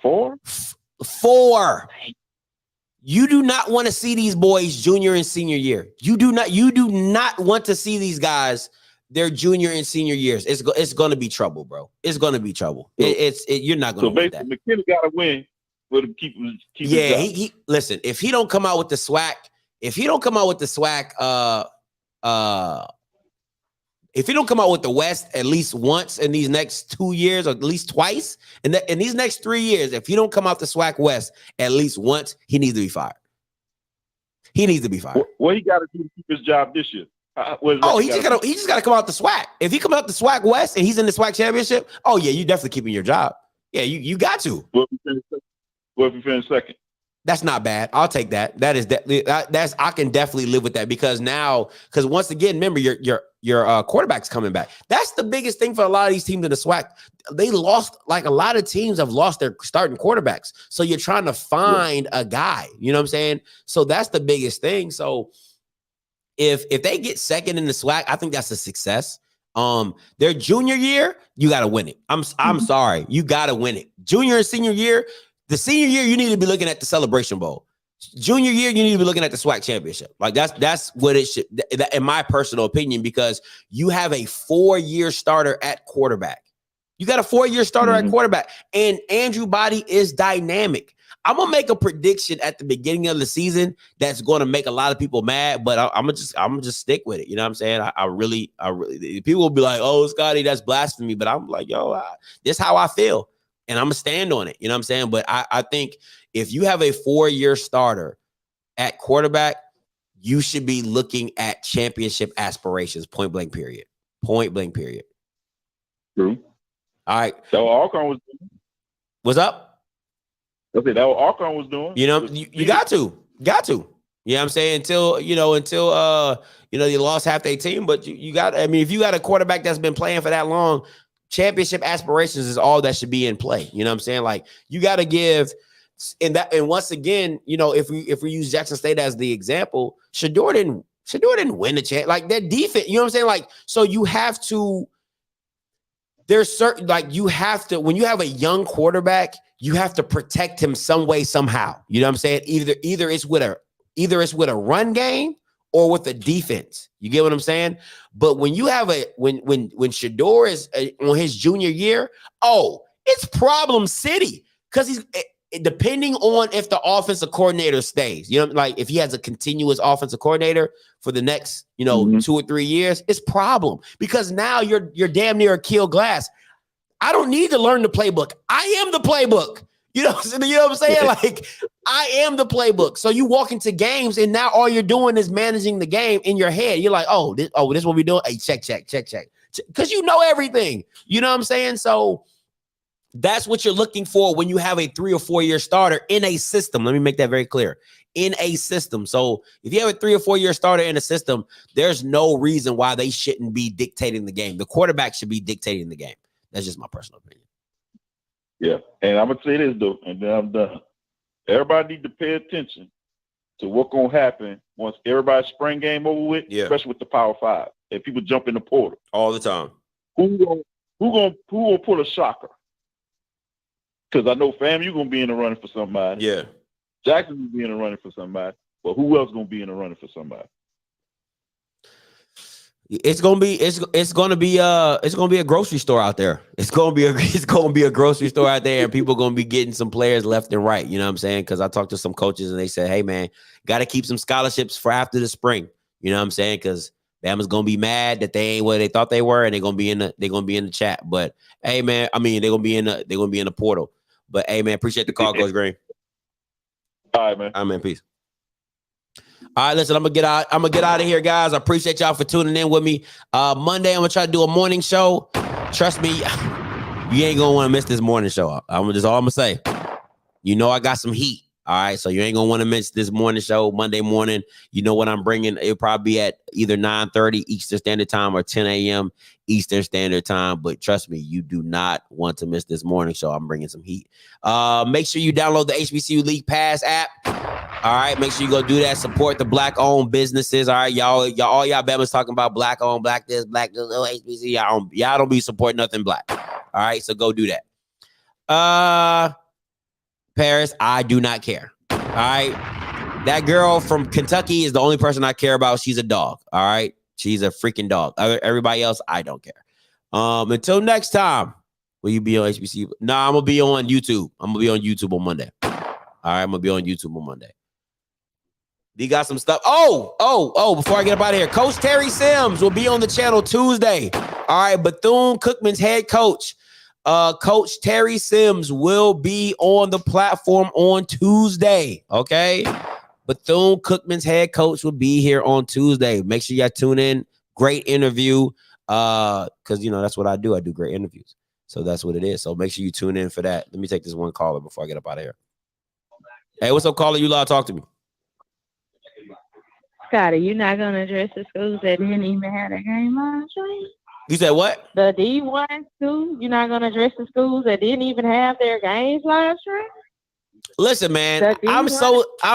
You do not want to see these boys junior and senior year. You do not want to see these guys their junior and senior years. It's going to be trouble, bro. It's going to be trouble. You're not going to win that. So basically, McKinney got to win for to keep yeah, he listen, if he don't come out with the Swac, if he don't come out with the West at least once in these next 2 years, or at least twice, and in these next 3 years, if he don't come out the Swac West at least once, he needs to be fired. He needs to be fired. What he got to do to keep his job this year? He just got to come out the Swac. If he come out the Swac West and he's in the Swac championship, oh yeah, you definitely keeping your job. Yeah, you got to. What if he finished second? That's not bad. I'll take that. I can definitely live with that, because once again, remember your quarterback's coming back. That's the biggest thing for a lot of these teams in the SWAC. They lost, like a lot of teams have lost their starting quarterbacks. So you're trying to find a guy, you know what I'm saying? So that's the biggest thing. So if they get second in the SWAC, I think that's a success. Their junior year, you got to win it. I'm sorry. You got to win it. Junior and senior year, the senior year, you need to be looking at the Celebration Bowl. Junior year, you need to be looking at the SWAC championship. Like that's what it should, in my personal opinion, because you have a 4-year starter at quarterback. You got a 4-year starter at quarterback, and Andrew Body is dynamic. I'm gonna make a prediction at the beginning of the season that's going to make a lot of people mad, but I'm gonna just stick with it. You know what I'm saying? I really, people will be like, "Oh, Scotty, that's blasphemy," but I'm like, "Yo, this is how I feel." And I'm gonna stand on it. You know what I'm saying? But I think if you have a 4-year starter at quarterback, you should be looking at championship aspirations, point blank period. Point blank period. True. All right. So Alcorn was doing. What's up? Okay, that what Alcorn was doing. You know, you got to. You know what I'm saying? Until you lost half their team, but you got, I mean, if you got a quarterback that's been playing for that long, championship aspirations is all that should be in play. You know what I'm saying? Like, you got to give And once again, you know, if we use Jackson State as the example, Shedeur didn't win the chance. Like that defense, you know what I'm saying? Like, so you have to. There's certain, like, you have to, when you have a young quarterback, you have to protect him some way, somehow. You know what I'm saying? Either it's with a run game or with a defense. You get what I'm saying? But when you have when Shedeur is on his junior year, it's problem city, because he's depending on if the offensive coordinator stays. You know, like if he has a continuous offensive coordinator for the next, 2 or 3 years, it's problem, because now you're damn near a kill glass. I don't need to learn the playbook. I am the playbook. You know what I'm saying? Like, I am the playbook. So you walk into games and now all you're doing is managing the game in your head. You're like, this is what we doing. Hey, check. Because you know everything. You know what I'm saying? So that's what you're looking for when you have a 3 or 4 year starter in a system. Let me make that very clear. In a system. So if you have a 3 or 4 year starter in a system, there's no reason why they shouldn't be dictating the game. The quarterback should be dictating the game. That's just my personal opinion. Yeah, and I'm gonna say this though, and then I'm done. Everybody need to pay attention to what's gonna happen once everybody's spring game over with, especially with the Power 5. And people jump in the portal all the time. Who gonna pull a shocker? Because I know FAMU gonna be in the running for somebody. Yeah, Jackson will be in the running for somebody. But who else gonna be in the running for somebody? It's gonna be a grocery store out there. It's gonna be a grocery store out there, and people gonna be getting some players left and right. You know what I'm saying? Because I talked to some coaches and they said, "Hey man, got to keep some scholarships for after the spring." You know what I'm saying? Because Bama's gonna be mad that they ain't what they thought they were, and they're gonna be in the chat. But hey man, I mean they're gonna be in the portal. But hey man, appreciate the call, Coach Green. All right, man. All right, man. Peace. All right, listen, I'm gonna get out of here, guys. I appreciate y'all for tuning in with me. Monday, I'm gonna try to do a morning show. Trust me, you ain't gonna want to miss this morning show. That's all I'm gonna say. You know I got some heat. All right, so you ain't gonna want to miss this morning show Monday morning. You know what I'm bringing? It'll probably be at either 9:30 Eastern Standard Time or 10 a.m. Eastern Standard Time. But trust me, you do not want to miss this morning show. I'm bringing some heat. Make sure you download the HBCU League Pass app. All right, make sure you go do that. Support the black-owned businesses. All right, y'all, all y'all Bama's talking about black-owned, black this, oh, HBCU. Y'all don't be supporting nothing black. All right, so go do that. Paris, I do not care. All right, that girl from Kentucky is the only person I care about. She's a dog. All right, she's a freaking dog. Everybody else, I don't care. Until next time, will you be on HBCU? Nah, I'm gonna be on YouTube. I'm gonna be on YouTube on Monday. All right, I'm gonna be on YouTube on Monday. He got some stuff. Before I get up out of here, Coach Terry Sims will be on the channel Tuesday. All right, Bethune-Cookman's head coach, Coach Terry Sims, will be on the platform on Tuesday. Okay, Bethune-Cookman's head coach will be here on Tuesday. Make sure y'all tune in. Great interview, because that's what I do. I do great interviews, so that's what it is. So make sure you tune in for that. Let me take this one caller before I get up out of here. Hey, what's up, caller? You allowed to talk to me. Scotty, you're not going to address the schools that didn't even have their game last week? You said what? The D1 schools, you're not going to address the schools that didn't even have their games last week? Listen, man, I'm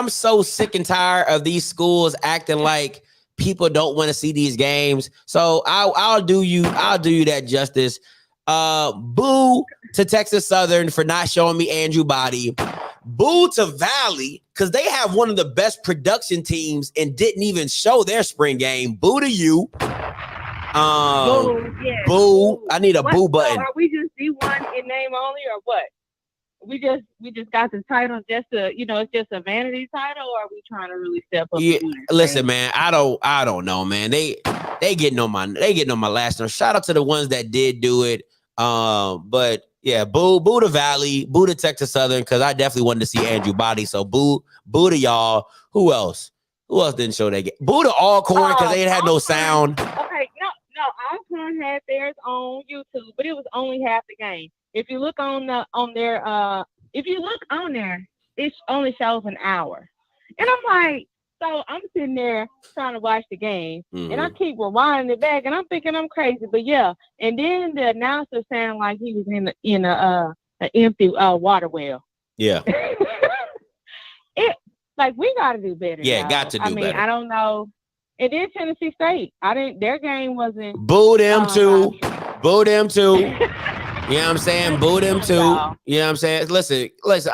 so sick and tired of these schools acting like people don't want to see these games. So I'll do you that justice. Boo to Texas Southern for not showing me Andrew Body. Boo to Valley because they have one of the best production teams and didn't even show their spring game. Boo to you. Boo, yes. Boo. I need a boo button. So are we just D1 in name only or what? We just got the title just to, it's just a vanity title, or are we trying to really step up? Yeah, listen, man, I don't know, man. They getting on my last nerve. Shout out to the ones that did do it. But yeah, boo to Valley, boo to Texas Southern, because I definitely wanted to see Andrew Body. So boo to y'all. Who else didn't show that game? Boo to Alcorn because they ain't had no sound. Okay, no, Alcorn had theirs on YouTube, but it was only half the game. If you look on there, it only shows an hour. And I'm like, so I'm sitting there trying to watch the game, and I keep rewinding it back, and I'm thinking I'm crazy, but yeah. And then the announcer sounded like he was in an empty water well. Yeah. we got to do better. Yeah, y'all. got to do better. I don't know. It is Tennessee State. Their game wasn't. Boo them too. Boo them too. You know what I'm saying? Boo them too. You know what I'm saying? Listen. Listen.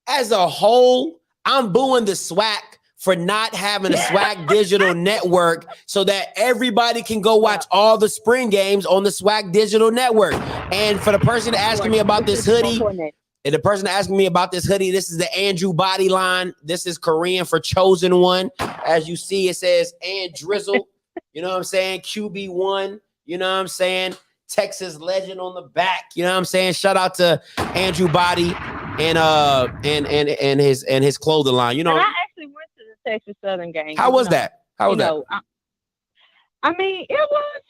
As a whole, I'm booing the Swac for not having a Swac digital network so that everybody can go watch all the spring games on the Swac digital network. And for the person asking me about this hoodie, this is the Andrew body line. This is Korean for chosen one. As you see, it says and Drizzle. You know what I'm saying? QB1. You know what I'm saying? Texas legend on the back. You know what I'm saying? Shout out to Andrew Body and his clothing line. You know, and I actually went to the Texas Southern game. How was that? How was that? It was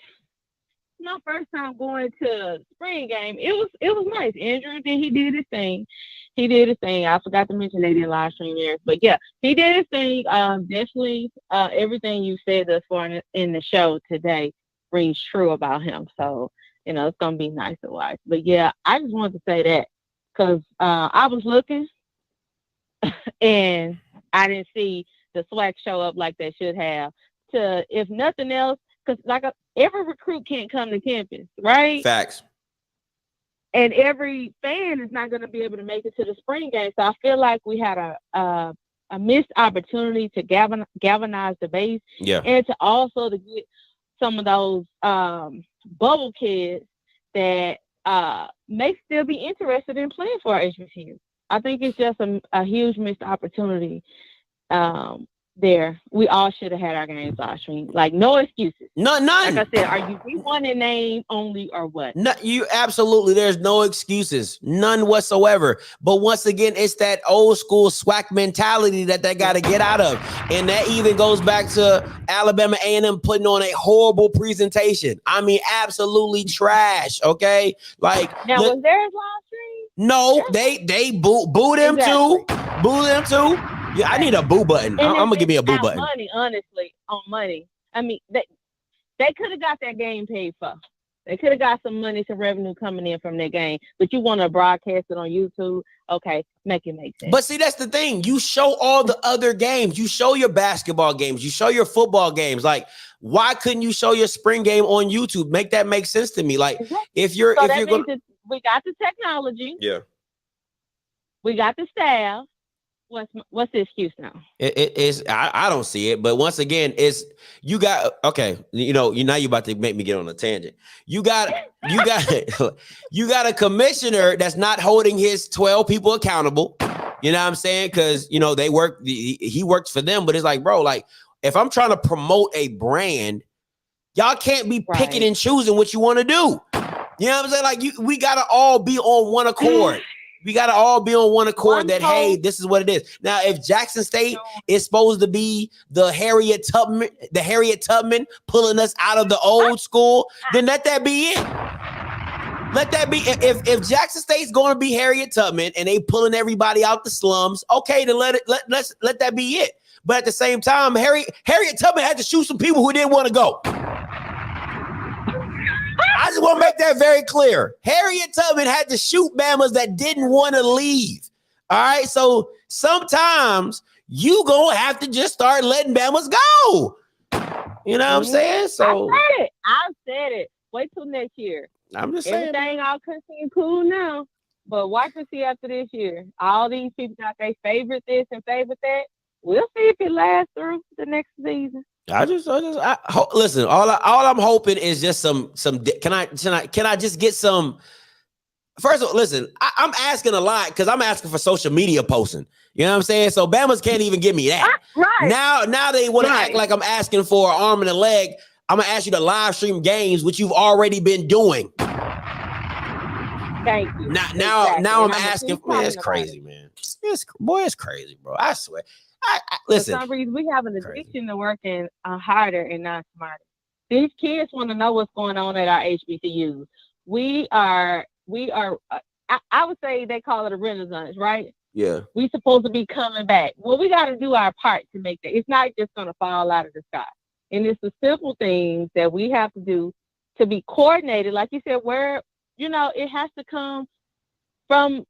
my first time going to spring game. It was nice. Andrew he did his thing. I forgot to mention they did live stream there, but yeah, he did his thing. Definitely, everything you said thus far in the show today rings true about him. So it's gonna be nice to watch. But yeah, I just wanted to say that because I was looking and I didn't see the Swac show up like they should have. If nothing else, because every recruit can't come to campus, right? Facts. And every fan is not going to be able to make it to the spring game. So I feel like we had a missed opportunity to galvanize the base, and to also to get some of those bubble kids that may still be interested in playing for our HBCU. I think it's just a huge missed opportunity there. We all should have had our games live stream. Like, no excuses. None. Like I said, are you D1 in name only or what? No, you absolutely. There's no excuses, none whatsoever. But once again, it's that old school Swac mentality that they got to get out of, and that even goes back to Alabama A&M putting on a horrible presentation. I mean, absolutely trash. Okay, like now was theirs live stream? No, they boo them too. Boo them too. Yeah, I need a boo button. I'm gonna give me a boo button. Money, honestly, on money. I mean, they could have got that game paid for. They could have got some money, some revenue coming in from their game. But you want to broadcast it on YouTube? Okay, make it make sense. But see, that's the thing. You show all the other games. You show your basketball games. You show your football games. Like, why couldn't you show your spring game on YouTube? Make that make sense to me. Like, if you're going, we got the technology. Yeah. We got the staff. What's the excuse now? It is. I don't see it. But once again, it's you got okay. Now you're about to make me get on a tangent. You got a commissioner that's not holding his 12 people accountable. You know what I'm saying? Because they work. He works for them. But it's like, bro, like if I'm trying to promote a brand, y'all can't be picking and choosing what you want to do. You know what I'm saying? Like we gotta all be on one accord. We got to all be on one accord hey, this is what it is. Now, if Jackson State is supposed to be the Harriet Tubman pulling us out of the old school, then let that be it. Let that be. If Jackson State's going to be Harriet Tubman and they pulling everybody out the slums, okay, then let that be it. But at the same time, Harriet Tubman had to shoot some people who didn't want to go. I just want to make that very clear. Harriet Tubman had to shoot Bamas that didn't want to leave. All right. So sometimes you gonna have to just start letting Bamas go. You know what I'm saying? So I said it. Wait till next year. I'm just saying. Everything all cushy and cool now. But watch and see after this year. All these people got their favorite this and favorite that. We'll see if it lasts through the next season. Listen. All I'm hoping is just some. Can I just get some? First of all, listen. I'm asking a lot because I'm asking for social media posting. You know what I'm saying? So Bama's can't even give me that. Right. Now they want to act like I'm asking for an arm and a leg. I'm gonna ask you to live stream games, which you've already been doing. Thank you. Now I'm asking. Man, it's crazy, man. It's crazy, bro. I swear. Listen. For some reason, we have an addiction to working harder and not smarter. These kids want to know what's going on at our HBCUs. We are. I would say they call it a renaissance, right? Yeah. We supposed to be coming back. Well, we got to do our part to make that. It's not just going to fall out of the sky. And it's the simple things that we have to do to be coordinated. Like you said, where, it has to come from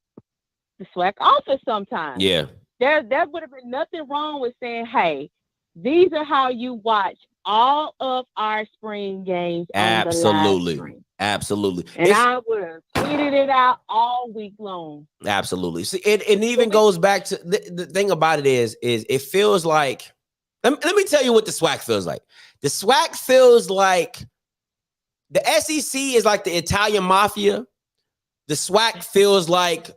the Swac office sometimes. Yeah. There would have been nothing wrong with saying, hey, these are how you watch all of our spring games on the live stream. Absolutely. And I would have tweeted it out all week long. Absolutely. See, it even goes back to the thing about it is it feels like, let me tell you what the Swac feels like. The Swac feels like the SEC is like the Italian mafia. The Swac feels like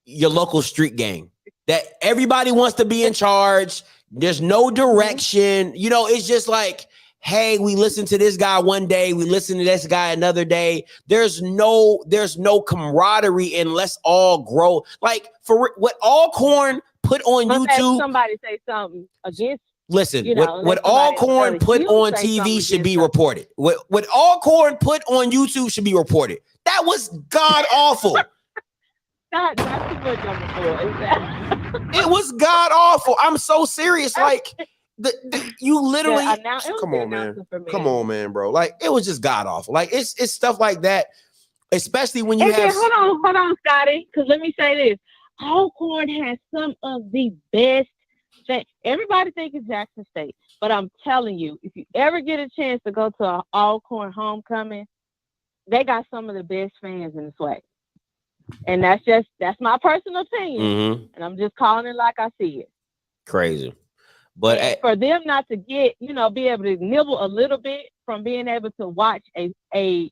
your local street gang that everybody wants to be in charge. There's no direction. You know, it's just like, hey, we listen to this guy one day, we listen to this guy another day. There's no camaraderie, and let's all grow. Like for what Alcorn put on YouTube. Somebody say something against. Listen, what Alcorn put on TV should be reported. What Alcorn put on YouTube should be reported. That was god awful. Not too much on the floor. It was god awful. I'm so serious. Like you literally come on, man, bro. Like it was just god awful. Like it's stuff like that, especially when you have. Hold on, Scotty. Because let me say this: Alcorn has some of the best. Everybody thinks it's Jackson State, but I'm telling you, if you ever get a chance to go to an Alcorn homecoming, they got some of the best fans in the Swac. And that's my personal opinion. And I'm just calling it like I see it. Crazy. But for them not to get, be able to nibble a little bit from being able to watch a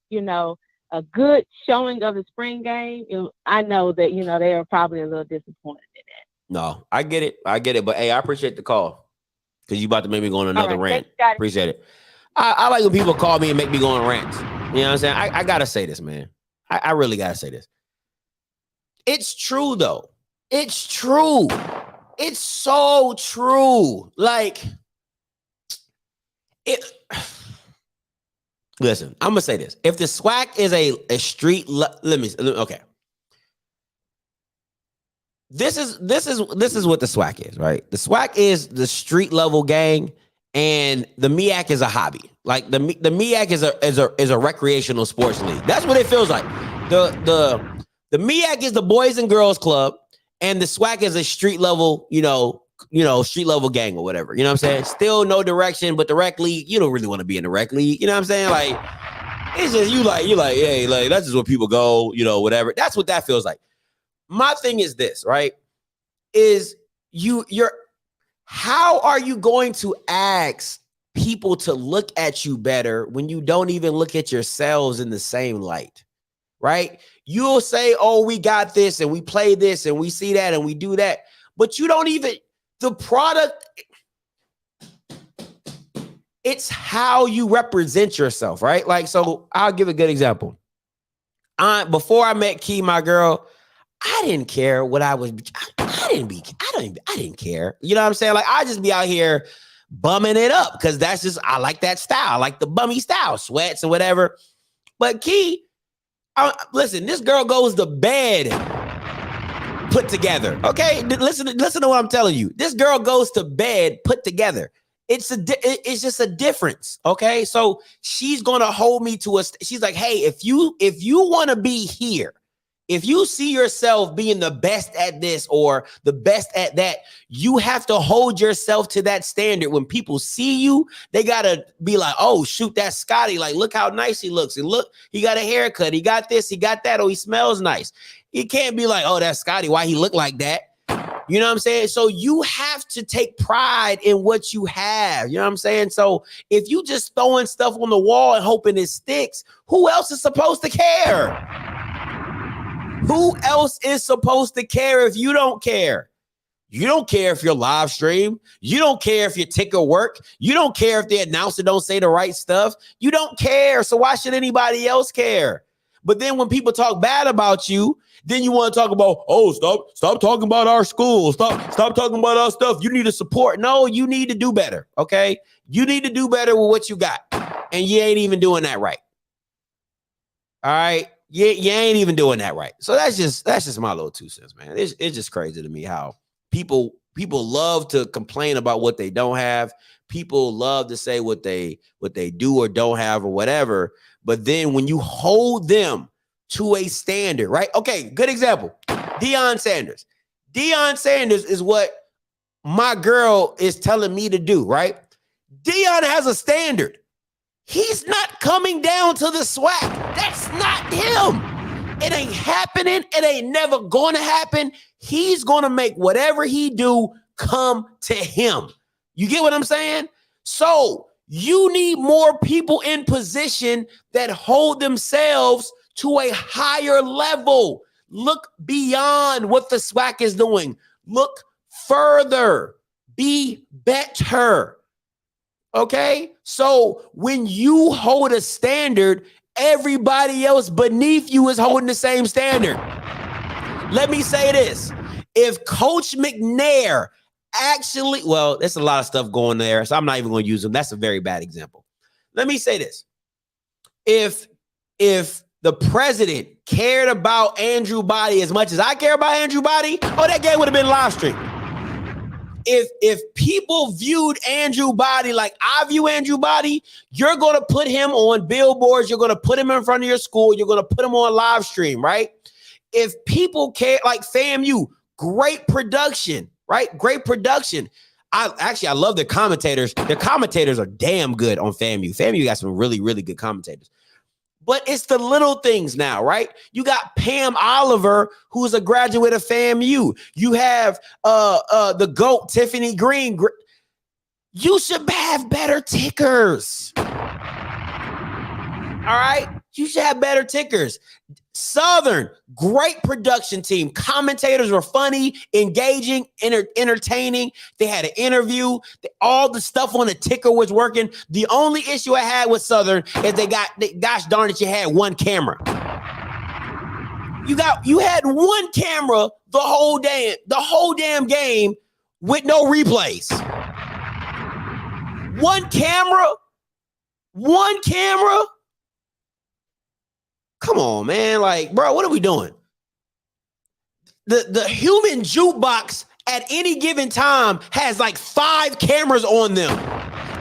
good showing of the spring game, I know that, they are probably a little disappointed in that. No, I get it. But hey, I appreciate the call because you about to make me go on another rant. Thanks, appreciate it. I like when people call me and make me go on rants. You know what I'm saying? I gotta say this, man. I really gotta say this. It's true though. It's true. It's so true. Like it. Listen, I'm gonna say this. If the Swac is a street, okay. This is what the Swac is, right? The Swac is the street level gang, and the MEAC is a hobby. Like the MEAC is a recreational sports league. That's what it feels like. The MEAC is the Boys and Girls Club, and the Swac is a street level, street level gang or whatever. You know what I'm saying? Still no direction, but the rec league, you don't really want to be in the rec league. You know what I'm saying? Like it's just you like, hey, like that's just where people go, whatever. That's what that feels like. My thing is this, right? Is how are you going to ask people to look at you better when you don't even look at yourselves in the same light, right? You'll say, oh, we got this and we play this and we see that and we do that, but you don't even, the product, it's how you represent yourself, right? Like, so I'll give a good example. Before I met Key, my girl, I didn't care what I was. I didn't care. You know what I'm saying? Like I just be out here bumming it up because that's just, I like that style. I like the bummy style, sweats and whatever. But Key, listen, this girl goes to bed put together. Okay, listen to what I'm telling you. This girl goes to bed put together. It's just a difference. Okay, so she's gonna hold me to she's like, hey, if you want to be here. If you see yourself being the best at this or the best at that, you have to hold yourself to that standard. When people see you, they got to be like, oh, shoot, that's Scotty. Like, look how nice he looks. And look, he got a haircut. He got this, he got that. Oh, he smells nice. You can't be like, oh, that's Scotty. Why he look like that? You know what I'm saying? So you have to take pride in what you have. You know what I'm saying? So if you just throwing stuff on the wall and hoping it sticks, who else is supposed to care? Who else is supposed to care if you don't care? You don't care if your live stream. You don't care if your ticker work. You don't care if the announcer don't say the right stuff. You don't care. So why should anybody else care? But then when people talk bad about you, then you want to talk about, oh, stop talking about our school. Stop talking about our stuff. You need to support. No, you need to do better. Okay. You need to do better with what you got. And you ain't even doing that right. All right. You ain't even doing that right. So that's just my little 2 cents, man. It's just crazy to me how people love to complain about what they don't have. People love to say what they do or don't have or whatever. But then when you hold them to a standard, right? Okay, good example. Dion Sanders. Dion Sanders is what my girl is telling me to do, right? Dion has a standard. He's not coming down to the SWAC. That's not him. It ain't happening. It ain't never going to happen. He's going to make whatever he do come to him. You get what I'm saying? So you need more people in position that hold themselves to a higher level. Look beyond what the SWAC is doing. Look further. Be better. Okay? So when you hold a standard, everybody else beneath you is holding the same standard. Let me say this. If Coach Mcnair actually, well, there's a lot of stuff going there, so I'm not even going to use them. That's a very bad example. Let me say this. If the president cared about Andrew Body as much as I care about Andrew Body, that game would have been live streamed. If people viewed Andrew Body like I view Andrew Body, you're going to put him on billboards. You're going to put him in front of your school. You're going to put him on live stream, right? If people care, like FAMU, great production, right? Great production. I love the commentators. The commentators are damn good on FAMU. FAMU got some really, really good commentators. But it's the little things now, right? You got Pam Oliver, who's a graduate of FAMU. You have the GOAT, Tiffany Green. You should have better tickers. All right? You should have better tickers. Southern, great production team. Commentators were funny, engaging, entertaining. They had an interview. All the stuff on the ticker was working. The only issue I had with Southern is gosh darn it, you had one camera. You had one camera the whole damn game with no replays. One camera. Come on, man. Like, bro, what are we doing? The human jukebox at any given time has like 5 cameras on them.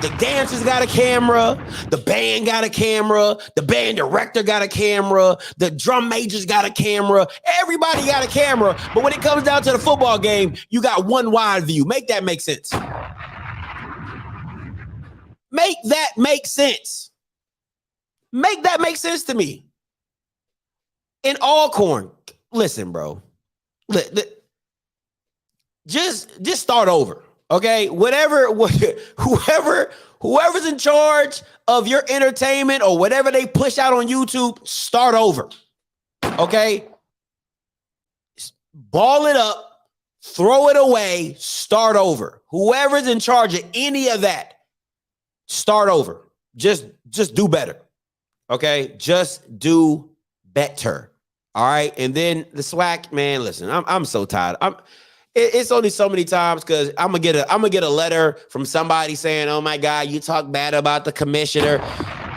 The dancers got a camera. The band got a camera. The band director got a camera. The drum majors got a camera. Everybody got a camera. But when it comes down to the football game, you got one wide view. Make that make sense. Make that make sense. Make that make sense to me. In Alcorn, listen, bro. Just start over, okay? Whoever's in charge of your entertainment or whatever they push out on YouTube, start over, okay? Ball it up, throw it away, start over. Whoever's in charge of any of that, start over. Just do better, okay? Just do better. All right. And then the SWAC, man, listen, I'm so tired. It's only so many times because I'm gonna get a letter from somebody saying, oh my God, you talk bad about the commissioner.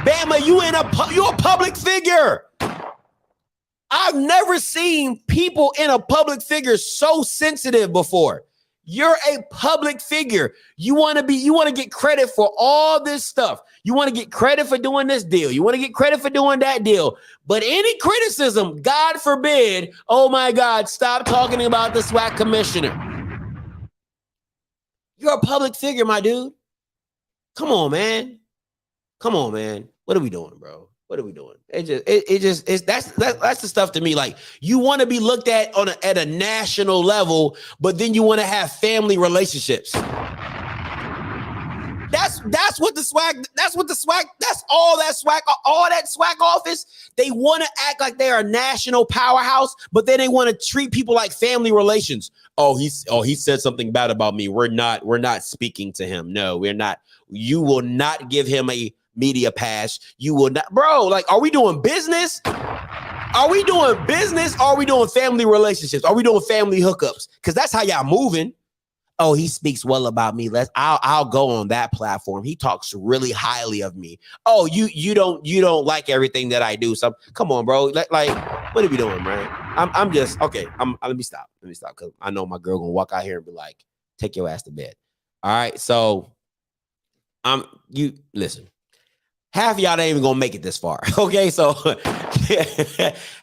Bama, you're a public figure. I've never seen people in a public figure so sensitive before. You're a public figure. You want to get credit for all this stuff. You want to get credit for doing this deal. You want to get credit for doing that deal. But any criticism, God forbid, oh my God, stop talking about the SWAC commissioner. You're a public figure, my dude. Come on, man. What are we doing, bro? What are we doing? That's the stuff to me. Like, you want to be looked at at a national level, but then you want to have family relationships. That's what the SWAC. That's all that SWAC office. They want to act like they're a national powerhouse, but then they want to treat people like family relations. He said something bad about me. We're not speaking to him. No, we're not. You will not give him a media pass. You will not, bro. Like, are we doing business? Are we doing business? Are we doing family relationships? Are we doing family hookups? Because that's how y'all moving. Oh, he speaks well about me. I'll go on that platform. He talks really highly of me. Oh, you don't like everything that I do. So come on, bro. Like, what are we doing, man? I'm just okay. Let me stop because I know my girl gonna walk out here and be like, take your ass to bed. All right. So you listen. half of y'all ain't even gonna make it this far. Okay, so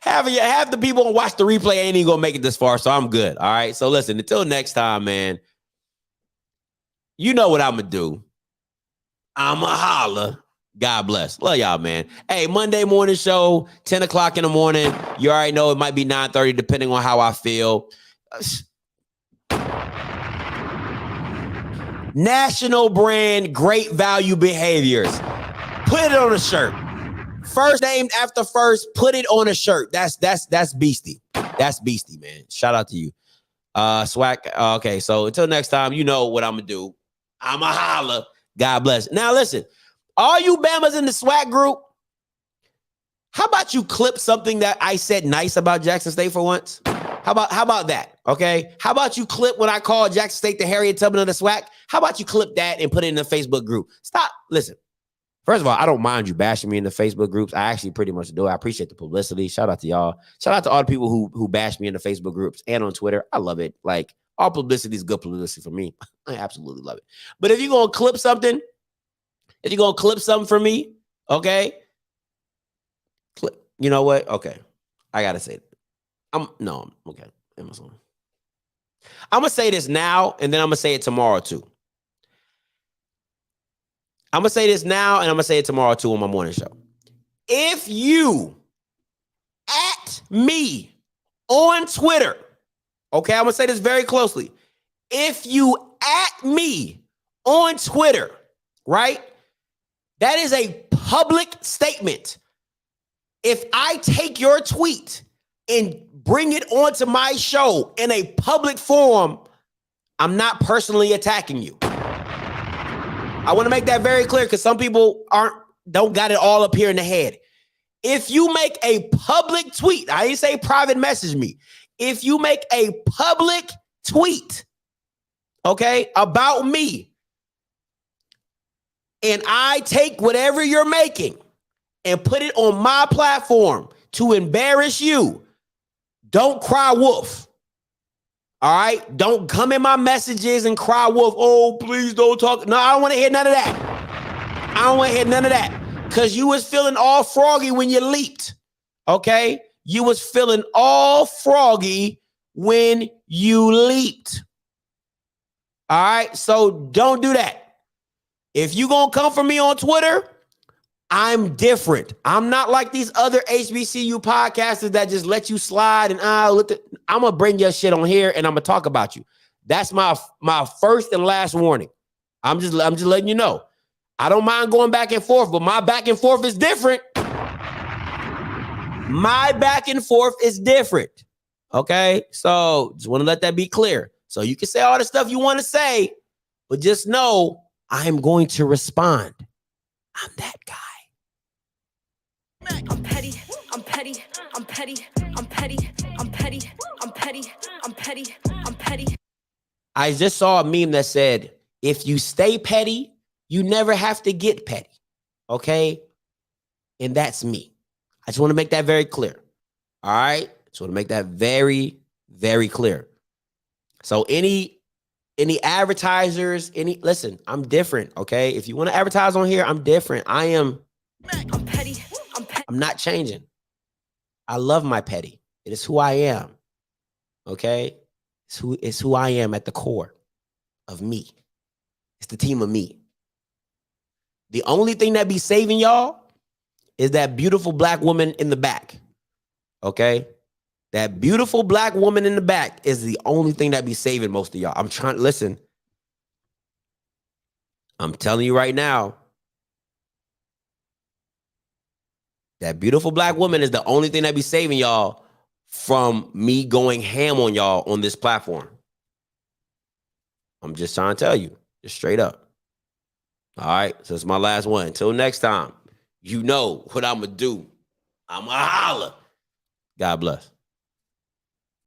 half the people who watch the replay ain't even gonna make it this far. So I'm good. All right. So listen, until next time, man. You know what I'm gonna do. I'ma holla. God bless. Love y'all, man. Hey, Monday morning show, 10 o'clock in the morning. You already know it might be 9:30, depending on how I feel. National brand, great value behaviors. Put it on a shirt. First named after first, put it on a shirt. That's beastie. That's beastie, man. Shout out to you. Swac. Okay, so until next time, you know what I'm gonna do. I'ma holla. God bless. Now listen, all you Bamas in the Swac group, how about you clip something that I said nice about Jackson State for once? How about that? Okay. How about you clip when I called Jackson State the Harriet Tubman of the Swac? How about you clip that and put it in the Facebook group? Stop. Listen. First of all, I don't mind you bashing me in the Facebook groups. I actually pretty much do. I appreciate the publicity. Shout out to y'all. Shout out to all the people who bash me in the Facebook groups and on Twitter. I love it. Like, all publicity is good publicity for me. I absolutely love it. But if you're going to clip something, for me, okay, you know what? Okay. I got to say it. Okay. I'm going to say this now, and then I'm going to say it tomorrow, too. I'm going to say this now, and I'm going to say it tomorrow, too, on my morning show. If you at me on Twitter, okay, I'm going to say this very closely. If you at me on Twitter, right, that is a public statement. If I take your tweet and bring it onto my show in a public forum, I'm not personally attacking you. I want to make that very clear because some people don't got it all up here in the head. If you make a public tweet, I didn't say private message me. If you make a public tweet, okay, about me, and I take whatever you're making and put it on my platform to embarrass you, don't cry wolf. All right? Don't come in my messages and cry wolf. Oh, please don't talk. No, I don't want to hear none of that. I don't want to hear none of that. Because you was feeling all froggy when you leaped. Okay? You was feeling all froggy when you leaped. All right? So don't do that. If you going to come for me on Twitter, I'm different. I'm not like these other HBCU podcasters that just let you slide and I'm going to bring your shit on here and I'm going to talk about you. That's my first and last warning. I'm just letting you know. I don't mind going back and forth, but my back and forth is different. My back and forth is different. Okay? So just want to let that be clear. So you can say all the stuff you want to say, but just know I'm going to respond. I'm that guy. I'm petty, I'm petty, I'm petty, I'm petty, I'm petty, I'm petty, I'm petty, I'm petty. I just saw a meme that said, if you stay petty, you never have to get petty. Okay? And that's me. I just want to make that very clear. All right? Just want to make that very, very clear. So any advertisers, listen, I'm different, okay? If you want to advertise on here, I'm different. I'm petty. I'm not changing. I love my petty. It is who I am. Okay? It's who I am at the core of me. It's the team of me. The only thing that be saving y'all is that beautiful black woman in the back. Okay? That beautiful black woman in the back is the only thing that be saving most of y'all. Listen. I'm telling you right now, that beautiful black woman is the only thing that be saving y'all from me going ham on y'all on this platform. I'm just trying to tell you, just straight up. All right, so it's my last one. Until next time, you know what I'm going to do. I'm going to holler. God bless.